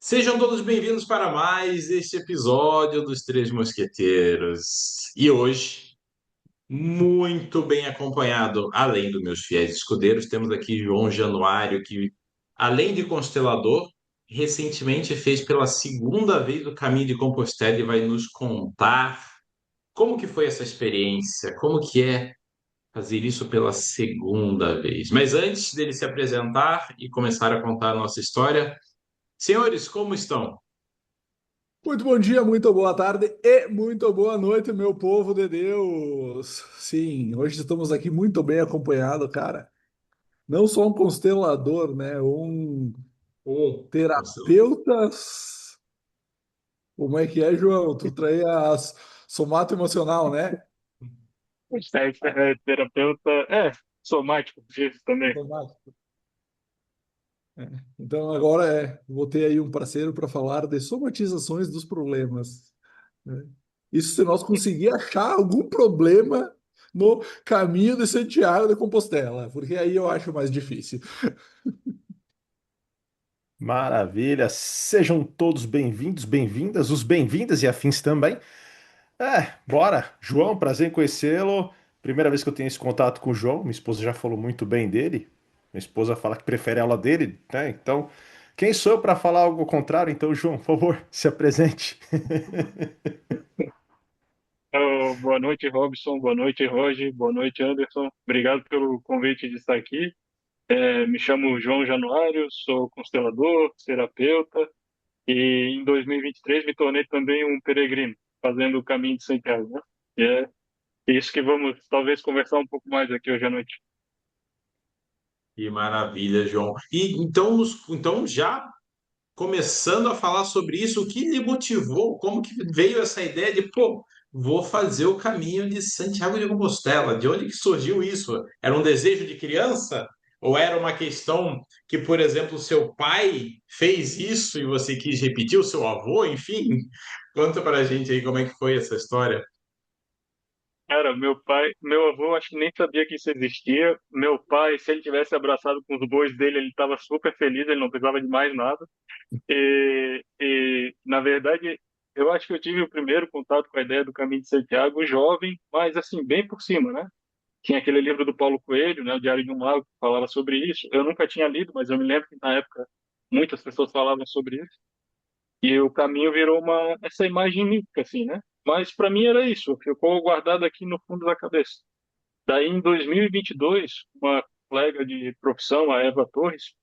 Sejam todos bem-vindos para mais este episódio dos Três Mosqueteiros. E hoje, muito bem acompanhado, além dos meus fiéis escudeiros, temos aqui João Januário, que, além de constelador, recentemente fez pela segunda vez o Caminho de Compostela e vai nos contar como que foi essa experiência, como que é fazer isso pela segunda vez. Mas antes dele se apresentar e começar a contar a nossa história, senhores, como estão? Muito bom dia, muito boa tarde e muito boa noite, meu povo de Deus. Sim, hoje estamos aqui muito bem acompanhados, cara. Não só um constelador, né? Um Constelador. terapeutas. Como é que é, João? Tu traz a somato emocional, né? Terapeuta, somático, isso também. Somático. É. Então agora vou ter aí um parceiro para falar de somatizações dos problemas, né? Isso se nós conseguir achar algum problema no caminho de Santiago de Compostela, porque aí eu acho mais difícil. Maravilha, sejam todos bem-vindos, bem-vindas, os bem-vindas e afins também. Bora! João, prazer em conhecê-lo. Primeira vez que eu tenho esse contato com o João, minha esposa já falou muito bem dele. Minha esposa fala que prefere a aula dele, né? Então, quem sou eu para falar algo ao contrário? Então, João, por favor, se apresente. Boa noite, Robson. Boa noite, Roger. Boa noite, Anderson. Obrigado pelo convite de estar aqui. Me chamo João Januário, sou constelador, terapeuta e em 2023 me tornei também um peregrino, fazendo o caminho de Santiago, né? E é isso que vamos talvez conversar um pouco mais aqui hoje à noite. Que maravilha, João. E então, então já começando a falar sobre isso, o que lhe motivou? Como que veio essa ideia de, pô, vou fazer o caminho de Santiago de Compostela? De onde que surgiu isso? Era um desejo de criança? Ou era uma questão que, por exemplo, seu pai fez isso e você quis repetir, o seu avô, enfim? Conta pra gente aí como é que foi essa história. Cara, meu avô acho que nem sabia que isso existia. Meu pai, se ele tivesse abraçado com os bois dele, ele estava super feliz, ele não precisava de mais nada. Na verdade, eu acho que eu tive o primeiro contato com a ideia do Caminho de Santiago jovem, mas assim, bem por cima, né? Tinha aquele livro do Paulo Coelho, né, o Diário de um Mago, que falava sobre isso. Eu nunca tinha lido, mas eu me lembro que na época muitas pessoas falavam sobre isso. E o caminho virou essa imagem mítica, assim, né? Mas para mim era isso, ficou guardado aqui no fundo da cabeça. Daí, em 2022, uma colega de profissão, a Eva Torres,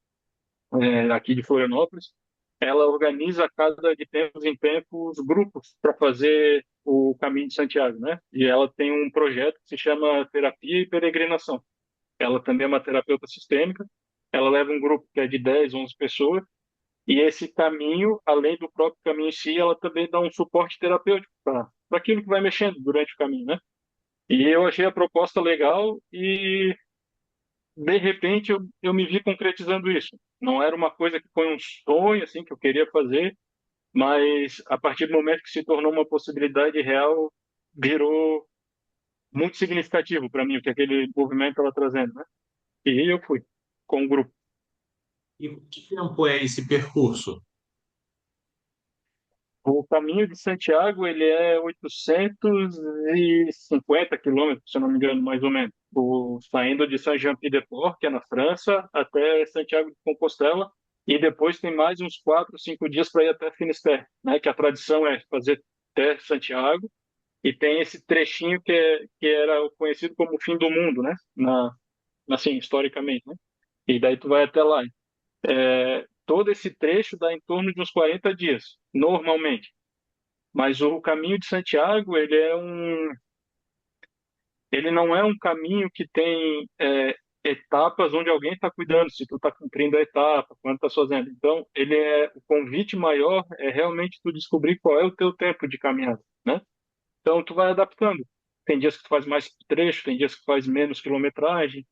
aqui de Florianópolis, ela organiza a cada de tempos em tempos grupos para fazer o Caminho de Santiago, né? E ela tem um projeto que se chama Terapia e Peregrinação. Ela também é uma terapeuta sistêmica. Ela leva um grupo que é de 10, 11 pessoas. E esse caminho, além do próprio caminho em si, ela também dá um suporte terapêutico para aquilo que vai mexendo durante o caminho, né? E eu achei a proposta legal e de repente eu me vi concretizando isso. Não era uma coisa que foi um sonho assim que eu queria fazer, mas a partir do momento que se tornou uma possibilidade real, virou muito significativo para mim o que aquele movimento estava trazendo, né? E eu fui com o grupo. E que tempo é esse percurso? O caminho de Santiago ele é 850 quilômetros, se eu não me engano, mais ou menos. Saindo de Saint-Jean-Pied-de-Port, que é na França, até Santiago de Compostela, e depois tem mais uns 4, 5 dias para ir até Finisterre, né? Que a tradição é fazer até Santiago, e tem esse trechinho que era conhecido como o fim do mundo, né? Assim, historicamente, né? E daí tu vai até lá. Todo esse trecho dá em torno de uns 40 dias, normalmente. Mas o caminho de Santiago, ele não é um caminho que tem etapas onde alguém está cuidando, se tu está cumprindo a etapa, quando está fazendo. Então, o convite maior é realmente tu descobrir qual é o teu tempo de caminhada, né? Então, tu vai adaptando. Tem dias que tu faz mais trecho, tem dias que tu faz menos quilometragem,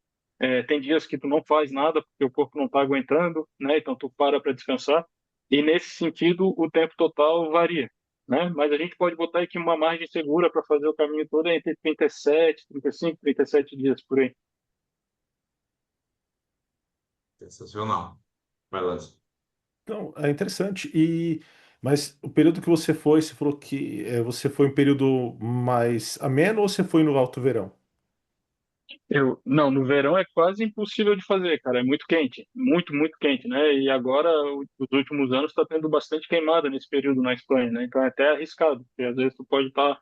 tem dias que tu não faz nada porque o corpo não está aguentando, né? Então, tu para descansar. E nesse sentido, o tempo total varia, né? Mas a gente pode botar aqui uma margem segura para fazer o caminho todo entre 37, 35, 37 dias por aí. Sensacional. Vai lá. Então, é interessante. Mas o período que você falou que você foi um período mais ameno ou você foi no alto verão? Não, no verão é quase impossível de fazer, cara. É muito quente, muito, muito quente, né? E agora, os últimos anos, está tendo bastante queimada nesse período na Espanha, né? Então é até arriscado, porque às vezes tu pode estar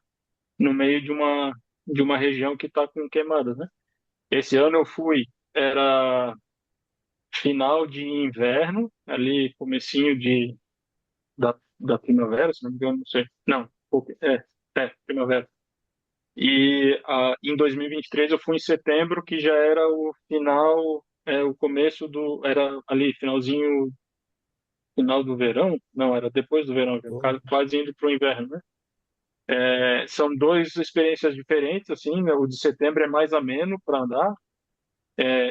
no meio de uma região que está com queimadas, né? Esse ano eu fui, era final de inverno, ali comecinho da primavera, se não me engano, não sei. Não, primavera. E em 2023 eu fui em setembro, que já era o final, o começo era ali, final do verão? Não, era depois do verão, já, Bom, quase indo para o inverno, né? São duas experiências diferentes, assim, né? O de setembro é mais ameno para andar,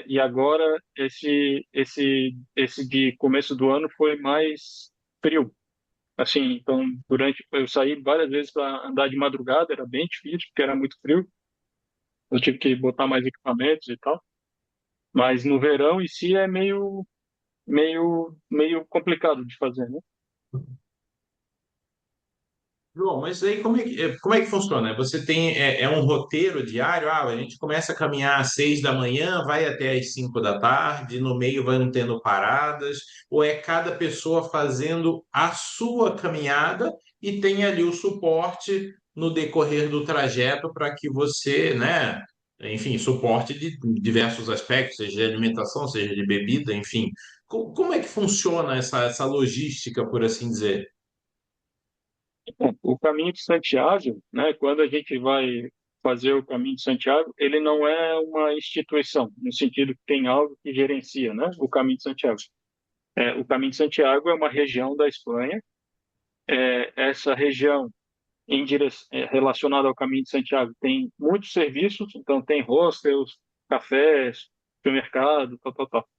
e agora esse de começo do ano foi mais frio. Assim, então, eu saí várias vezes para andar de madrugada, era bem difícil, porque era muito frio. Eu tive que botar mais equipamentos e tal. Mas no verão em si é meio complicado de fazer, né? João, mas aí como é que funciona? Você tem um roteiro diário? A gente começa a caminhar às 6 da manhã, vai até às 5 da tarde, no meio vai tendo paradas, ou é cada pessoa fazendo a sua caminhada e tem ali o suporte no decorrer do trajeto para que você, né, enfim, suporte de diversos aspectos, seja de alimentação, seja de bebida, enfim. Como é que funciona essa logística, por assim dizer? Bom, o caminho de Santiago, né, quando a gente vai fazer o caminho de Santiago, ele não é uma instituição, no sentido que tem algo que gerencia, né, o caminho de Santiago. O caminho de Santiago é uma região da Espanha. Essa região relacionada ao caminho de Santiago tem muitos serviços, então tem hostels, cafés, supermercado, tal, tal, tal.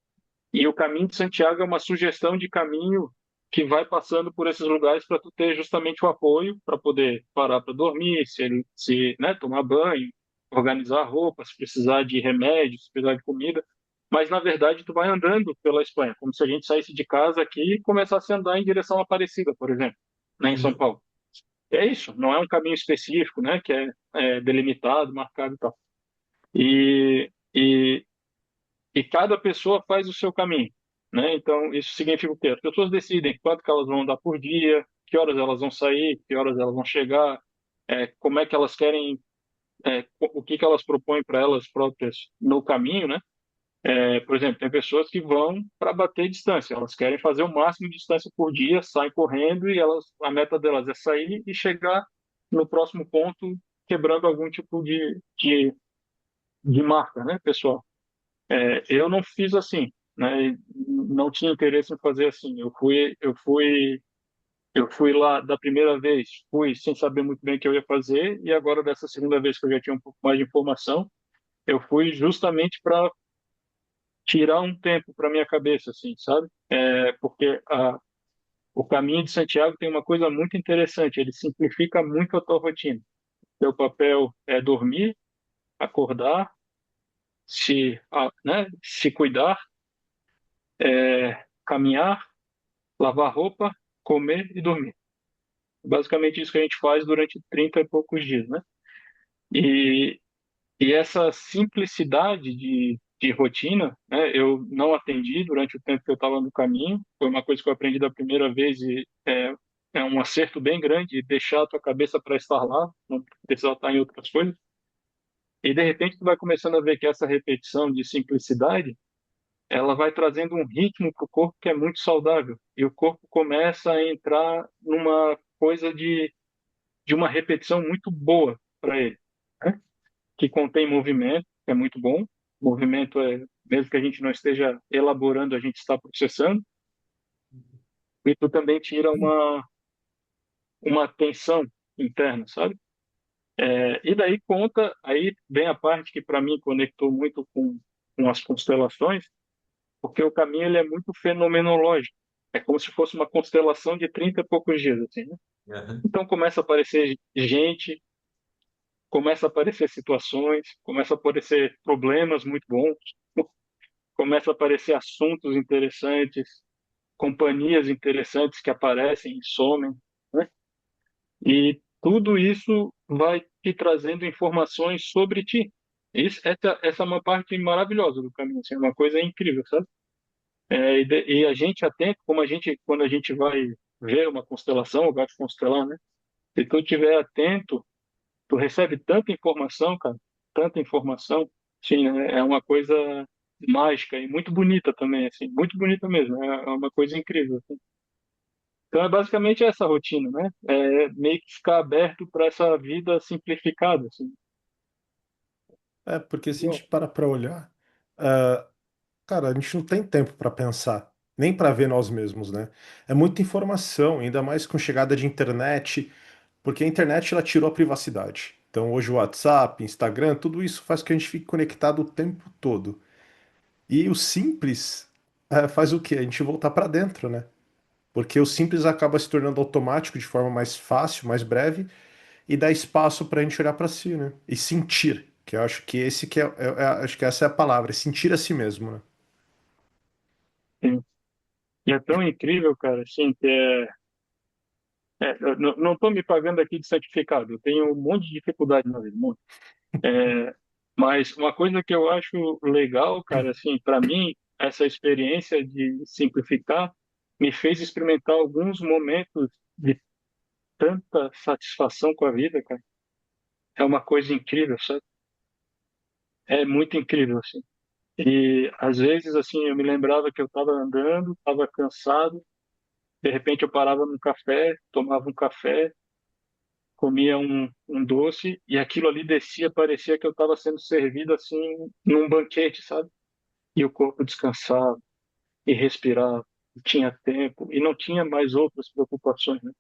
E o caminho de Santiago é uma sugestão de caminho que vai passando por esses lugares para tu ter justamente o apoio para poder parar para dormir, né, tomar banho, organizar a roupa, se precisar de remédios, se precisar de comida. Mas na verdade tu vai andando pela Espanha, como se a gente saísse de casa aqui e começasse a andar em direção à Aparecida, por exemplo, né, em São Uhum. Paulo. É isso, não é um caminho específico, né, que é delimitado, marcado e tal. E, e e cada pessoa faz o seu caminho, né? Então, isso significa o quê? As pessoas decidem quanto que elas vão andar por dia, que horas elas vão sair, que horas elas vão chegar, como é que elas querem, o que que elas propõem para elas próprias no caminho, né? Por exemplo, tem pessoas que vão para bater distância, elas querem fazer o máximo de distância por dia, saem correndo e a meta delas é sair e chegar no próximo ponto quebrando algum tipo de marca, né, pessoal? Eu não fiz assim, né? Não tinha interesse em fazer assim. Eu fui lá da primeira vez, fui sem saber muito bem o que eu ia fazer, e agora dessa segunda vez que eu já tinha um pouco mais de informação, eu fui justamente para tirar um tempo para minha cabeça, assim, sabe? Porque o caminho de Santiago tem uma coisa muito interessante. Ele simplifica muito a tua rotina. Teu papel é dormir, acordar, se cuidar, caminhar, lavar roupa, comer e dormir. Basicamente isso que a gente faz durante 30 e poucos dias, né? E, e essa simplicidade de rotina, né, eu não atendi durante o tempo que eu estava no caminho. Foi uma coisa que eu aprendi da primeira vez e é um acerto bem grande deixar a tua cabeça para estar lá, não precisar estar em outras coisas. E de repente tu vai começando a ver que essa repetição de simplicidade ela vai trazendo um ritmo para o corpo que é muito saudável. E o corpo começa a entrar numa coisa de uma repetição muito boa para ele, né? Que contém movimento, que é muito bom. Movimento mesmo que a gente não esteja elaborando, a gente está processando. E tu também tira uma tensão interna, sabe? E daí aí vem a parte que para mim conectou muito com as constelações, porque o caminho ele é muito fenomenológico. É como se fosse uma constelação de 30 e poucos dias, assim, né? Uhum. Então começa a aparecer gente, começa a aparecer situações, começa a aparecer problemas muito bons, começa a aparecer assuntos interessantes, companhias interessantes que aparecem e somem, né? E tudo isso vai te trazendo informações sobre ti. Essa é uma parte maravilhosa do caminho, assim, é uma coisa incrível, sabe? E a gente atento, quando a gente vai ver uma constelação, ou vai constelar, né? Se tu estiver atento, tu recebe tanta informação, cara, tanta informação, sim, né? É uma coisa mágica e muito bonita também, assim, muito bonita mesmo, é uma coisa incrível, assim. Então é basicamente essa rotina, né? É meio que ficar aberto para essa vida simplificada, assim. É, porque se a Bom, gente para pra olhar, ah, cara, a gente não tem tempo para pensar, nem para ver nós mesmos, né? É muita informação, ainda mais com chegada de internet, porque a internet ela tirou a privacidade. Então hoje o WhatsApp, Instagram, tudo isso faz com que a gente fique conectado o tempo todo. E o simples faz o quê? A gente voltar para dentro, né? Porque o simples acaba se tornando automático de forma mais fácil, mais breve, e dá espaço para a gente olhar para si, né? E sentir, que eu acho que esse que acho que essa é a palavra, é sentir a si mesmo, né? sim. E é tão incrível, cara, assim, eu não estou me pagando aqui de certificado, eu tenho um monte de dificuldade na vida, um monte. Mas uma coisa que eu acho legal, cara, assim, para mim, essa experiência de simplificar me fez experimentar alguns momentos de tanta satisfação com a vida, cara. É uma coisa incrível, sabe? É muito incrível, assim. E às vezes, assim, eu me lembrava que eu estava andando, estava cansado, de repente eu parava num café, tomava um café, comia um doce e aquilo ali descia, parecia que eu estava sendo servido assim num banquete, sabe? E o corpo descansava e respirava, e tinha tempo e não tinha mais outras preocupações, né?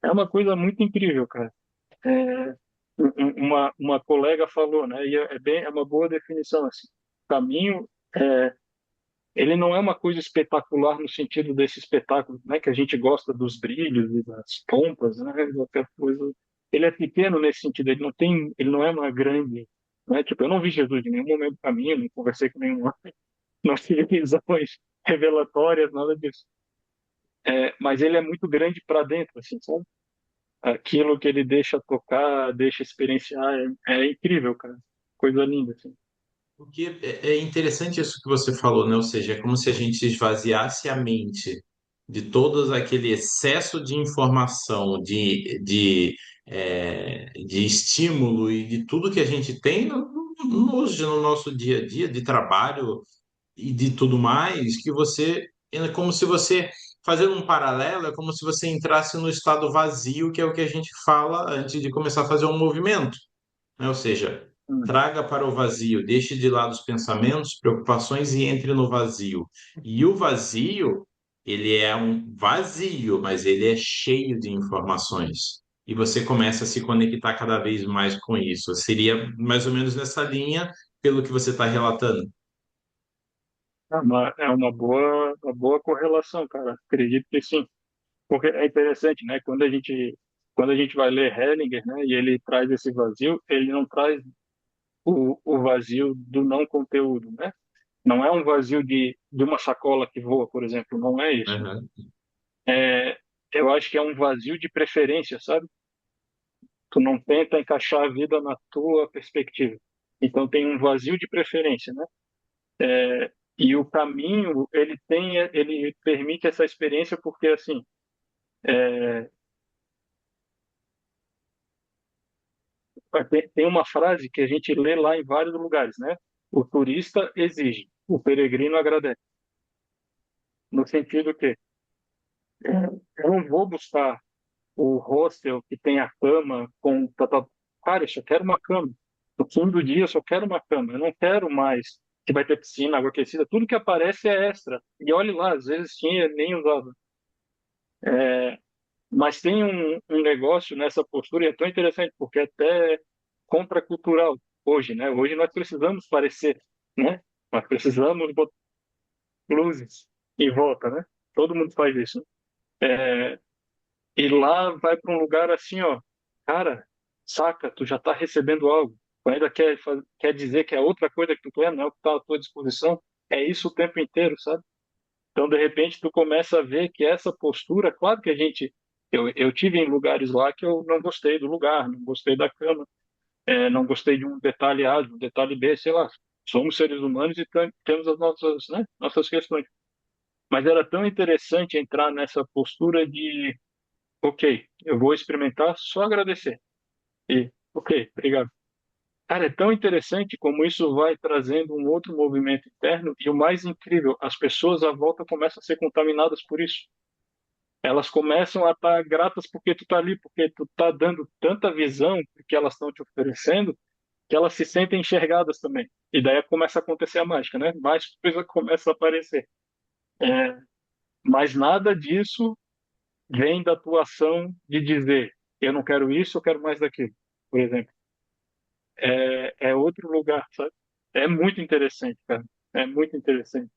É uma coisa muito incrível, cara. É, uma colega falou, né? E é uma boa definição assim. O caminho ele não é uma coisa espetacular no sentido desse espetáculo, né? Que a gente gosta dos brilhos e das pompas, né? Qualquer coisa. Ele é pequeno nesse sentido. Ele não é uma grande, né? Tipo, eu não vi Jesus em nenhum momento do caminho, não conversei com nenhum, não tive visões revelatórias, nada disso. Mas ele é muito grande para dentro, assim, sabe? Aquilo que ele deixa tocar, deixa experienciar, é incrível, cara. Coisa linda, assim. Porque é interessante isso que você falou, né? Ou seja, é como se a gente esvaziasse a mente de todo aquele excesso de informação, de estímulo e de tudo que a gente tem hoje no nosso dia a dia, de trabalho e de tudo mais, que você, é como se você, fazendo um paralelo, é como se você entrasse no estado vazio, que é o que a gente fala antes de começar a fazer um movimento, né? Ou seja, Hum. traga para o vazio, deixe de lado os pensamentos, preocupações e entre no vazio. E o vazio, ele é um vazio, mas ele é cheio de informações. E você começa a se conectar cada vez mais com isso. Seria mais ou menos nessa linha, pelo que você está relatando. Uma boa correlação, cara. Acredito que sim. Porque é interessante, né? Quando a gente vai ler Hellinger, né? E ele traz esse vazio, ele não traz o vazio do não conteúdo, né? Não é um vazio de uma sacola que voa, por exemplo. Não é isso. Aham. É, eu acho que é um vazio de preferência, sabe? Tu não tenta encaixar a vida na tua perspectiva. Então tem um vazio de preferência, né? E o caminho, ele permite essa experiência porque, assim, tem uma frase que a gente lê lá em vários lugares, né? O turista exige, o peregrino agradece. No sentido que eu não vou buscar o hostel que tem a cama com... Cara, eu só quero uma cama. No fim do dia, eu só quero uma cama. Eu não quero mais que vai ter piscina, água aquecida. Tudo que aparece é extra. E olhe lá, às vezes tinha, nem usava. Mas tem um negócio nessa postura e é tão interessante, porque é até contracultural hoje, né? Hoje nós precisamos parecer, né? Nós precisamos botar luzes em volta, né? Todo mundo faz isso. E lá vai para um lugar assim, ó, cara, saca, tu já está recebendo algo. Tu ainda quer dizer que é outra coisa que tu quer, não é o que está à tua disposição. É isso o tempo inteiro, sabe? Então, de repente, tu começa a ver que essa postura, claro que a gente, eu tive em lugares lá que eu não gostei do lugar, não gostei da cama, não gostei de um detalhe A, de um detalhe B, sei lá. Somos seres humanos e temos as nossas, né, nossas questões. Mas era tão interessante entrar nessa postura de, ok, eu vou experimentar, só agradecer. E, ok, obrigado. Cara, é tão interessante como isso vai trazendo um outro movimento interno e o mais incrível, as pessoas à volta começam a ser contaminadas por isso. Elas começam a estar gratas porque tu tá ali, porque tu tá dando tanta visão que elas estão te oferecendo, que elas se sentem enxergadas também. E daí começa a acontecer a mágica, né? Mais coisa começa a aparecer. É, mas nada disso vem da tua ação de dizer, eu não quero isso, eu quero mais daquilo, por exemplo. É outro lugar, sabe? É muito interessante, cara. É muito interessante.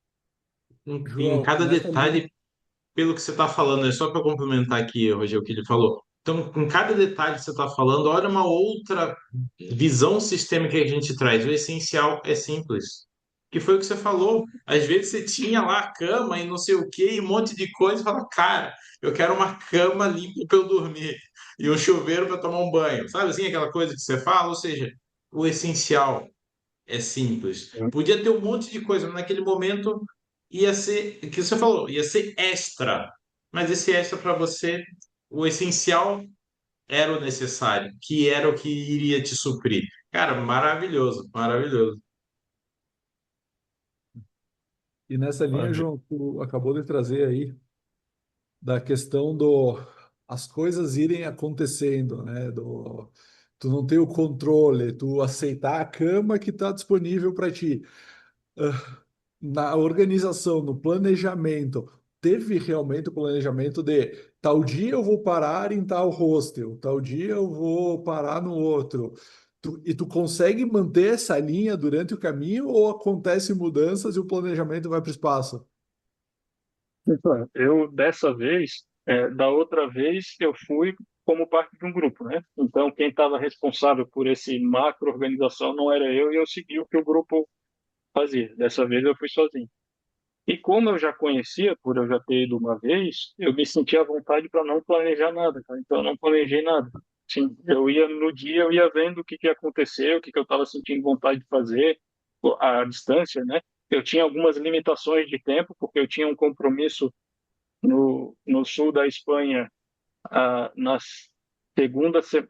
Em João, cada nessa linha. detalhe, pelo que você está falando, é só para complementar aqui, Rogério, o que ele falou. Então, com cada detalhe que você está falando, olha uma outra visão sistêmica que a gente traz. O essencial é simples. Que foi o que você falou. Às vezes você tinha lá a cama e não sei o quê, e um monte de coisa, e fala, cara, eu quero uma cama limpa para eu dormir e um chuveiro para tomar um banho. Sabe assim, aquela coisa que você fala? Ou seja, o essencial é simples. Podia ter um monte de coisa, mas naquele momento ia ser, o que você falou, ia ser extra. Mas esse extra para você, o essencial era o necessário, que era o que iria te suprir. Cara, maravilhoso, maravilhoso. E nessa linha, Maravilhoso. João, tu acabou de trazer aí da questão do as coisas irem acontecendo, né? Do tu não ter o controle, tu aceitar a cama que está disponível para ti. Na organização, no planejamento, teve realmente o planejamento de tal dia eu vou parar em tal hostel, tal dia eu vou parar no outro. E tu consegue manter essa linha durante o caminho ou acontecem mudanças e o planejamento vai para o espaço? Então, eu, dessa vez, da outra vez, eu fui como parte de um grupo, né? Então, quem estava responsável por esse macro-organização não era eu e eu segui o que o grupo fazia. Dessa vez eu fui sozinho. E como eu já conhecia, por eu já ter ido uma vez, eu me sentia à vontade para não planejar nada, cara. Então, eu não planejei nada. Sim, eu ia no dia, eu ia vendo o que que ia acontecer, o que que eu estava sentindo vontade de fazer, a distância, né? Eu tinha algumas limitações de tempo, porque eu tinha um compromisso no sul da Espanha, na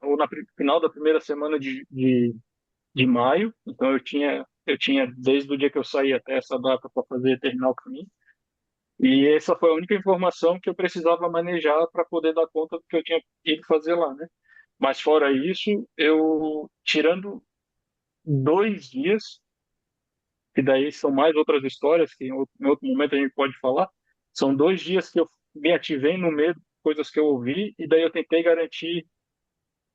ou final da primeira semana de maio. Então eu tinha desde o dia que eu saí até essa data para fazer terminar o caminho. E essa foi a única informação que eu precisava manejar para poder dar conta do que eu tinha ido fazer lá, né? Mas fora isso, eu tirando 2 dias, que daí são mais outras histórias que em outro momento a gente pode falar. São 2 dias que eu me ativei no medo, coisas que eu ouvi, e daí eu tentei garantir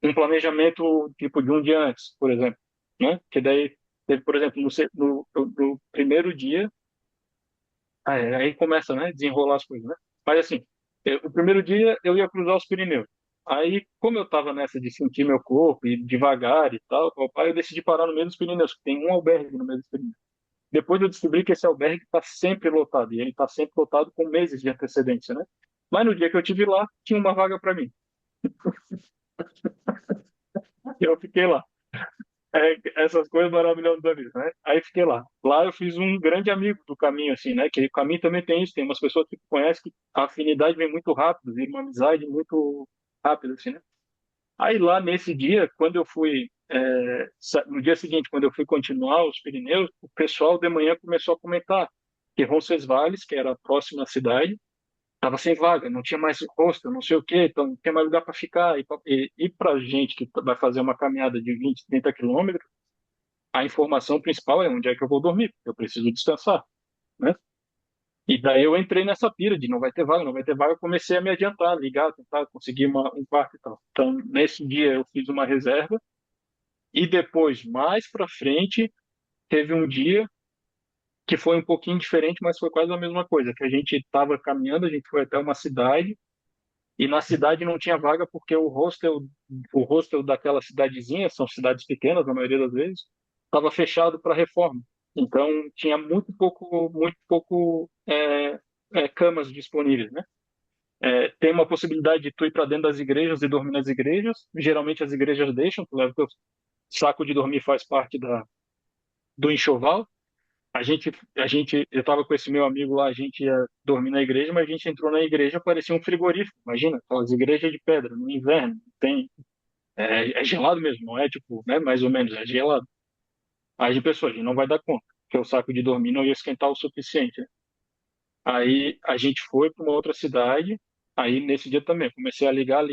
um planejamento tipo de um dia antes, por exemplo, né? Que daí, por exemplo, no primeiro dia, aí começa, né? Desenrolar as coisas, né? Mas assim, o primeiro dia eu ia cruzar os Pirineus. Aí, como eu estava nessa de sentir meu corpo e devagar e tal, papai, eu decidi parar no meio dos Pirineus, que tem um albergue no meio dos Pirineus. Depois eu descobri que esse albergue está sempre lotado, e ele está sempre lotado com meses de antecedência, né? Mas no dia que eu tive lá, tinha uma vaga para mim. E eu fiquei lá. Essas coisas maravilhosas da vida, né? Aí fiquei lá. Lá eu fiz um grande amigo do caminho, assim, né? Que o caminho também tem isso, tem umas pessoas que conhecem que a afinidade vem muito rápido, vira uma amizade muito rápida, assim, né? Aí lá nesse dia, quando eu fui, no dia seguinte, quando eu fui continuar os Pirineus, o pessoal de manhã começou a comentar que Roncesvalles, que era a próxima cidade, estava sem vaga, não tinha mais hostel, não sei o quê, então não tem mais lugar para ficar. E para gente que vai fazer uma caminhada de 20, 30 quilômetros, a informação principal é onde é que eu vou dormir, porque eu preciso descansar, né? E daí eu entrei nessa pira de não vai ter vaga, não vai ter vaga, eu comecei a me adiantar, ligar, tentar conseguir um quarto e tal. Então, nesse dia eu fiz uma reserva e depois, mais para frente, teve um dia que foi um pouquinho diferente, mas foi quase a mesma coisa, que a gente estava caminhando, a gente foi até uma cidade e na cidade não tinha vaga porque o hostel daquela cidadezinha, são cidades pequenas na maioria das vezes, estava fechado para reforma. Então tinha muito pouco camas disponíveis, né? Tem uma possibilidade de tu ir para dentro das igrejas e dormir nas igrejas. Geralmente as igrejas deixam, tu leva teu saco de dormir, faz parte do enxoval. Eu estava com esse meu amigo lá, a gente ia dormir na igreja, mas a gente entrou na igreja, parecia um frigorífico. Imagina, aquelas igrejas de pedra, no inverno, é gelado mesmo, não é tipo, né, mais ou menos, é gelado. Aí a gente pensou, a gente não vai dar conta, porque o saco de dormir não ia esquentar o suficiente, né? Aí a gente foi para uma outra cidade. Aí nesse dia também comecei a ligar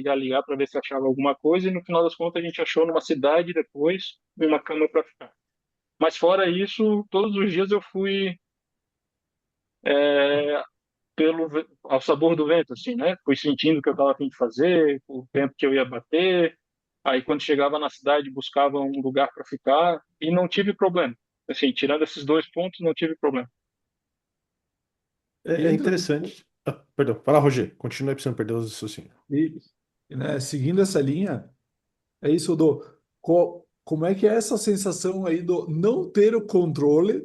para ver se achava alguma coisa, e no final das contas a gente achou numa cidade depois uma cama para ficar. Mas fora isso, todos os dias eu fui é, ao sabor do vento, assim, né? Fui sentindo o que eu estava a fim de fazer, o tempo que eu ia bater. Aí quando chegava na cidade buscava um lugar para ficar e não tive problema. Assim, tirando esses dois pontos, não tive problema. E É entra interessante. Ah, perdão, fala, Roger. Continua aí pra você não perder os raciocínio. e, né, seguindo essa linha, é isso do como é que é essa sensação aí do não ter o controle,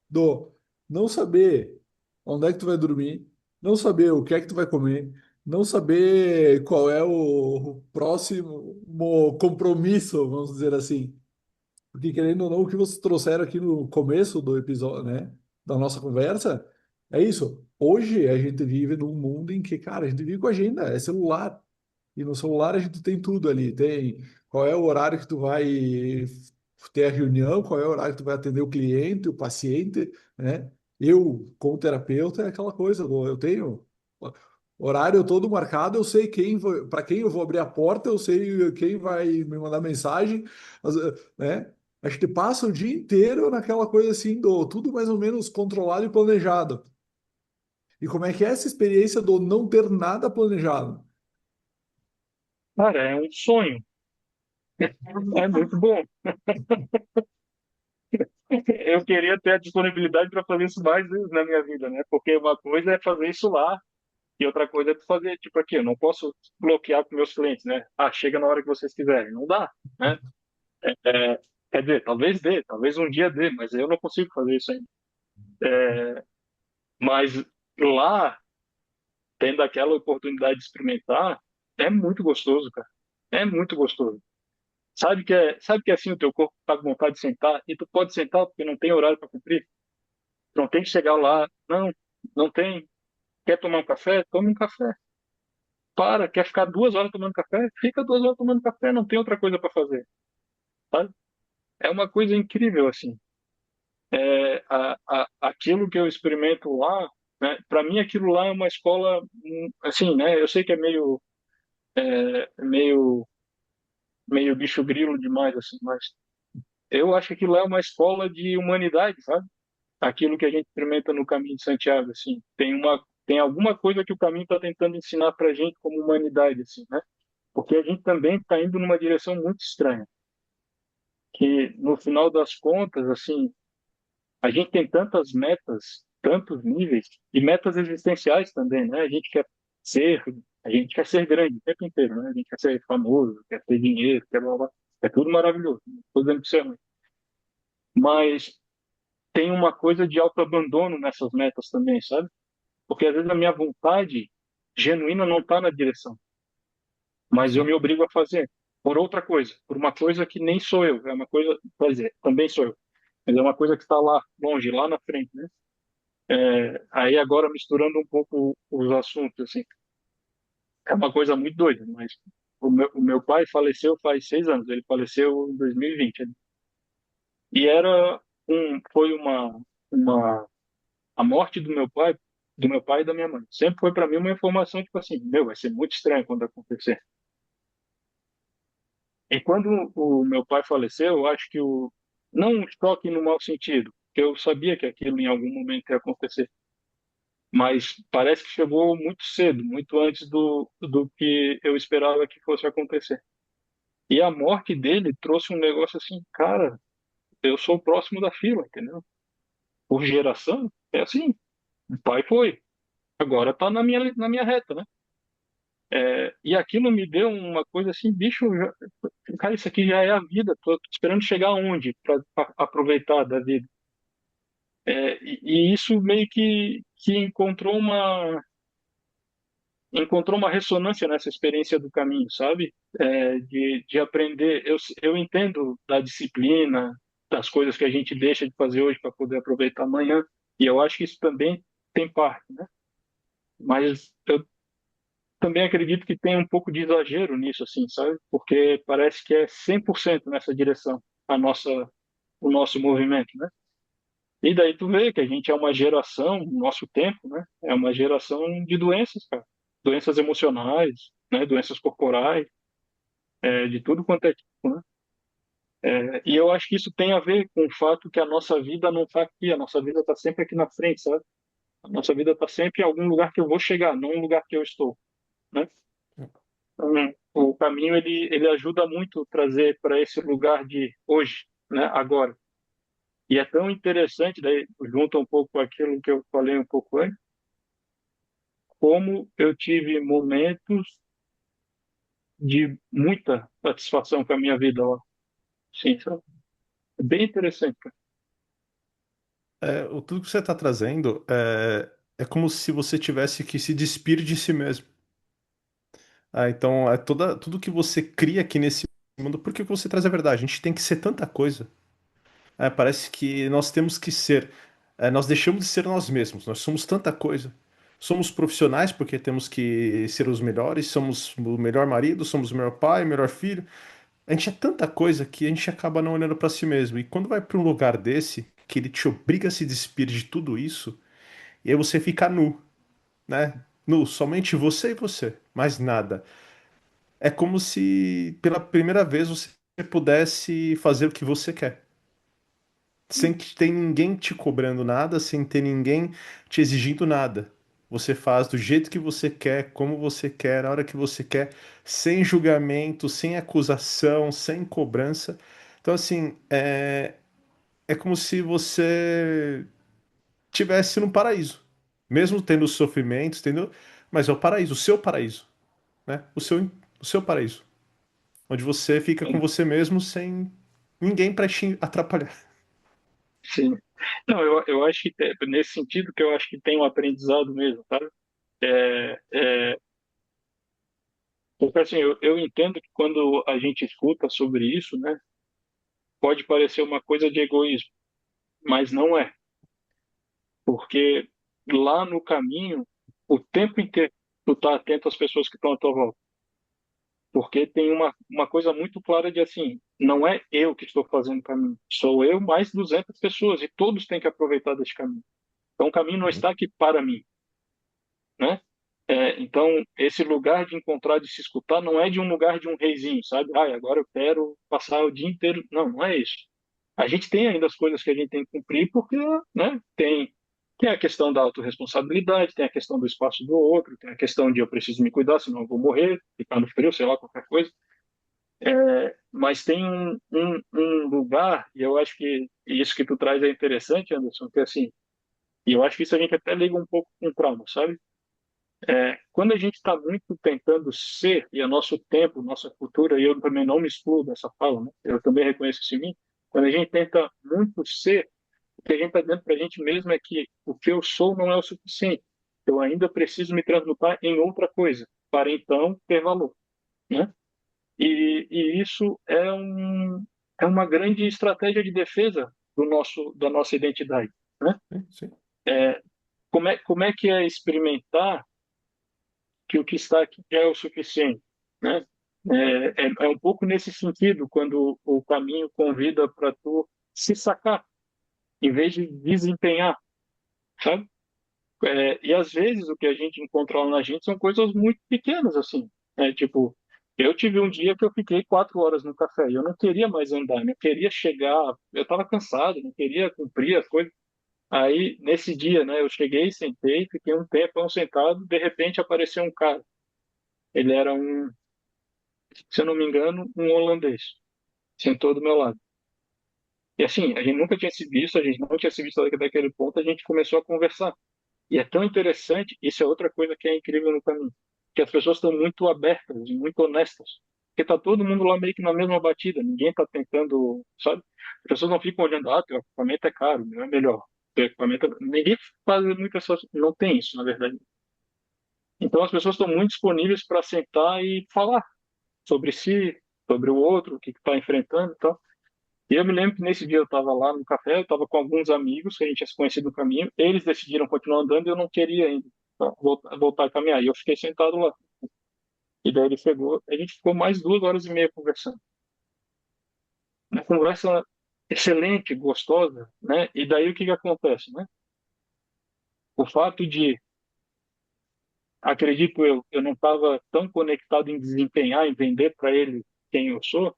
do não saber onde é que tu vai dormir, não saber o que é que tu vai comer, não saber qual é o próximo compromisso, vamos dizer assim. Porque querendo ou não, o que vocês trouxeram aqui no começo do episódio, né, da nossa conversa, é isso. Hoje a gente vive num mundo em que, cara, a gente vive com agenda, é celular. E no celular a gente tem tudo ali. Tem qual é o horário que tu vai ter a reunião, qual é o horário que tu vai atender o cliente, o paciente, né? Eu, como terapeuta, é aquela coisa, eu tenho horário todo marcado, eu sei para quem eu vou abrir a porta, eu sei quem vai me mandar mensagem, né? A gente passa o dia inteiro naquela coisa assim, do tudo mais ou menos controlado e planejado. E como é que é essa experiência do não ter nada planejado? Cara, é um sonho. É muito bom. Eu queria ter a disponibilidade para fazer isso mais vezes na minha vida, né? Porque uma coisa é fazer isso lá e outra coisa é fazer, tipo aqui, eu não posso bloquear com meus clientes, né? Ah, chega na hora que vocês quiserem. Não dá, né? É, quer dizer, talvez dê, talvez um dia dê, mas eu não consigo fazer isso ainda. Mas lá, tendo aquela oportunidade de experimentar, é muito gostoso, cara. É muito gostoso. Sabe que assim o teu corpo está com vontade de sentar e tu pode sentar porque não tem horário para cumprir. Tu não tem que chegar lá, não, não tem. Quer tomar um café? Toma um café. Quer ficar 2 horas tomando café? Fica 2 horas tomando café, não tem outra coisa para fazer, sabe? É uma coisa incrível assim. Aquilo que eu experimento lá, né? Para mim aquilo lá é uma escola, assim, né? Eu sei que é meio, meio bicho grilo demais assim, mas eu acho que aquilo é uma escola de humanidade, sabe? Aquilo que a gente experimenta no Caminho de Santiago, assim, tem alguma coisa que o caminho está tentando ensinar para a gente como humanidade, assim, né? Porque a gente também está indo numa direção muito estranha, que no final das contas, assim, a gente tem tantas metas, tantos níveis e metas existenciais também, né? Ser, a gente quer ser grande o tempo inteiro, né? A gente quer ser famoso, quer ter dinheiro, quer blá, blá. É tudo maravilhoso, não estou dizendo que isso é ruim. Mas tem uma coisa de autoabandono nessas metas também, sabe? Porque às vezes a minha vontade genuína não está na direção, mas eu me obrigo a fazer por outra coisa, por uma coisa que nem sou eu, é uma coisa, quer dizer, também sou eu, mas é uma coisa que está lá, longe, lá na frente, né? Aí agora misturando um pouco os assuntos, assim, é uma coisa muito doida, mas o meu pai faleceu faz 6 anos, ele faleceu em 2020, né? E foi a morte do meu pai e da minha mãe. Sempre foi para mim uma informação tipo assim, meu, vai ser muito estranho quando acontecer. E quando o meu pai faleceu, eu acho que não um choque no mau sentido, porque eu sabia que aquilo em algum momento ia acontecer, mas parece que chegou muito cedo, muito antes do que eu esperava que fosse acontecer. E a morte dele trouxe um negócio assim, cara, eu sou o próximo da fila, entendeu? Por geração, é assim, o pai foi, agora tá na minha reta, né? E aquilo me deu uma coisa assim, bicho, cara, isso aqui já é a vida, tô esperando chegar aonde para aproveitar da vida. E isso meio que encontrou uma ressonância nessa experiência do caminho, sabe? De aprender. Eu entendo da disciplina, das coisas que a gente deixa de fazer hoje para poder aproveitar amanhã, e eu acho que isso também tem parte, né? Mas eu também acredito que tem um pouco de exagero nisso, assim, sabe? Porque parece que é 100% nessa direção o nosso movimento, né? E daí tu vê que a gente é uma geração, no nosso tempo, né? É uma geração de doenças, cara. Doenças emocionais, né? Doenças corporais, de tudo quanto é tipo, né? E eu acho que isso tem a ver com o fato que a nossa vida não está aqui, a nossa vida está sempre aqui na frente, sabe? A nossa vida está sempre em algum lugar que eu vou chegar, não um lugar que eu estou, né? Então, o caminho ele ajuda muito a trazer para esse lugar de hoje, né? Agora. E é tão interessante, daí junta um pouco com aquilo que eu falei um pouco antes, como eu tive momentos de muita satisfação com a minha vida lá. Sim, sabe? É bem interessante, cara. Tudo que você está trazendo é como se você tivesse que se despir de si mesmo. Então, tudo que você cria aqui nesse mundo, porque o que você traz é verdade, a gente tem que ser tanta coisa. Parece que nós temos que ser. Nós deixamos de ser nós mesmos, nós somos tanta coisa. Somos profissionais porque temos que ser os melhores, somos o melhor marido, somos o melhor pai, o melhor filho. A gente é tanta coisa que a gente acaba não olhando para si mesmo. E quando vai para um lugar desse, que ele te obriga a se despir de tudo isso, e aí você fica nu, né? Nu, somente você e você, mais nada. É como se pela primeira vez você pudesse fazer o que você quer, sem que ter ninguém te cobrando nada, sem ter ninguém te exigindo nada. Você faz do jeito que você quer, como você quer, na hora que você quer, sem julgamento, sem acusação, sem cobrança. Então, assim, é como se você tivesse no paraíso, mesmo tendo os sofrimentos, entendeu? Mas é o paraíso, o seu paraíso, né? O seu paraíso, onde você fica com Sim, você mesmo sem ninguém para te atrapalhar. sim. Não, eu acho que nesse sentido que eu acho que tem um aprendizado mesmo, sabe? Porque assim, eu entendo que quando a gente escuta sobre isso, né, pode parecer uma coisa de egoísmo, mas não é. Porque lá no caminho, o tempo inteiro, tu tá atento às pessoas que estão à tua volta. Porque tem uma coisa muito clara de assim, não é eu que estou fazendo o caminho, sou eu mais 200 pessoas e todos têm que aproveitar desse caminho. Então o caminho não está aqui para mim, né? Então esse lugar de encontrar, de se escutar, não é de um lugar de um reizinho, sabe? Ah, agora eu quero passar o dia inteiro. Não, não é isso. A gente tem ainda as coisas que a gente tem que cumprir porque, né, tem a questão da autorresponsabilidade, tem a questão do espaço do outro, tem a questão de eu preciso me cuidar, senão eu vou morrer, ficar no frio, sei lá, qualquer coisa. Mas tem um lugar, e eu acho que isso que tu traz é interessante, Anderson, que assim, e eu acho que isso a gente até liga um pouco com trauma, sabe? Quando a gente está muito tentando ser, e é nosso tempo, nossa cultura, e eu também não me excluo dessa fala, né? Eu também reconheço isso em mim, quando a gente tenta muito ser, o que a gente está dizendo para a gente mesmo é que o que eu sou não é o suficiente. Eu ainda preciso me transmutar em outra coisa, para então ter valor, né? E isso é uma grande estratégia de defesa da nossa identidade, né? Sim, sim. Como é que é experimentar que o que está aqui já é o suficiente, né? É um pouco nesse sentido, quando o caminho convida para tu se sacar, em vez de desempenhar, sabe? E às vezes o que a gente encontra lá na gente são coisas muito pequenas, assim. Tipo, eu tive um dia que eu fiquei 4 horas no café e eu não queria mais andar, não queria chegar, eu estava cansado, não queria cumprir as coisas. Aí, nesse dia, né, eu cheguei, sentei, fiquei um tempão sentado, de repente apareceu um cara. Ele era se eu não me engano, um holandês. Sentou do meu lado. E assim, a gente nunca tinha se visto, a gente não tinha se visto daquele ponto, a gente começou a conversar. E é tão interessante, isso é outra coisa que é incrível no caminho, que as pessoas estão muito abertas e muito honestas. Porque tá todo mundo lá meio que na mesma batida, ninguém tá tentando, sabe? As pessoas não ficam olhando, teu equipamento é caro, não é melhor. teu equipamento. Ninguém faz muito essa. Não tem isso, na verdade. Então as pessoas estão muito disponíveis para sentar e falar sobre si, sobre o outro, o que está enfrentando e tal. E eu me lembro que nesse dia eu estava lá no café, eu estava com alguns amigos que a gente tinha se conhecido no caminho, eles decidiram continuar andando e eu não queria ainda tá, voltar a caminhar. E eu fiquei sentado lá. E daí ele chegou, a gente ficou mais 2 horas e meia conversando. Uma conversa excelente, gostosa, né? E daí o que que acontece, né? O fato de, acredito eu não estava tão conectado em desempenhar, em vender para ele quem eu sou,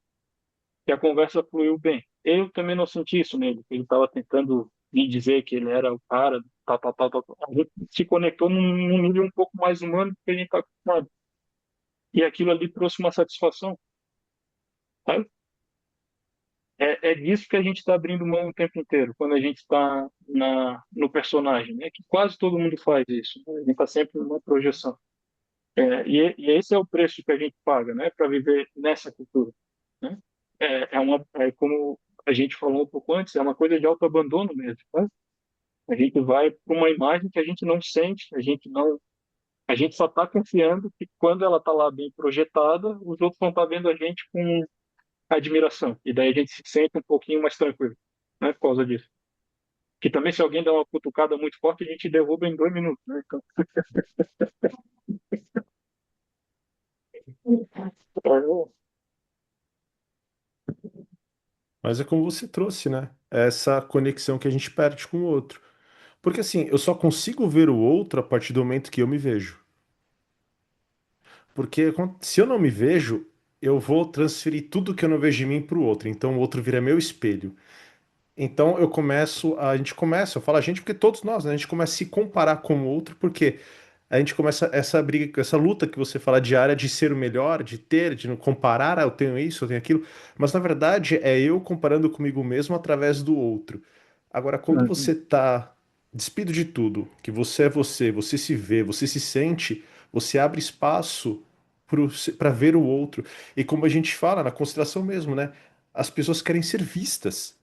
que a conversa fluiu bem. Eu também não senti isso nele. Ele estava tentando me dizer que ele era o cara, tal, tal, tal, tal, tal. A gente se conectou num nível um pouco mais humano do que a gente está acostumado. E aquilo ali trouxe uma satisfação, sabe? É disso que a gente está abrindo mão o tempo inteiro, quando a gente está no personagem, né? Que quase todo mundo faz isso, né? A gente está sempre numa projeção. E esse é o preço que a gente paga, né? Para viver nessa cultura, né? Como a gente falou um pouco antes, é uma coisa de autoabandono mesmo, né? A gente vai para uma imagem que a gente não sente, a gente só está confiando que quando ela está lá bem projetada, os outros vão estar vendo a gente com admiração. E daí a gente se sente um pouquinho mais tranquilo, né? Por causa disso. Que também se alguém dá uma cutucada muito forte, a gente derruba em 2 minutos, né? Então, eu- Mas é como você trouxe, né? Essa conexão que a gente perde com o outro. Porque assim, eu só consigo ver o outro a partir do momento que eu me vejo. Porque se eu não me vejo, eu vou transferir tudo que eu não vejo em mim para o outro. Então o outro vira meu espelho. Então a gente começa, eu falo a gente porque todos nós, né? A gente começa a se comparar com o outro porque a gente começa essa briga, essa luta que você fala diária de ser o melhor, de ter, de não comparar, ah, eu tenho isso, eu tenho aquilo, mas na verdade é eu comparando comigo mesmo através do outro. Agora, quando você tá despido de tudo, que você é você, você se vê, você se sente, você abre espaço para ver o outro. E como a gente fala na constelação mesmo, né? As pessoas querem ser vistas.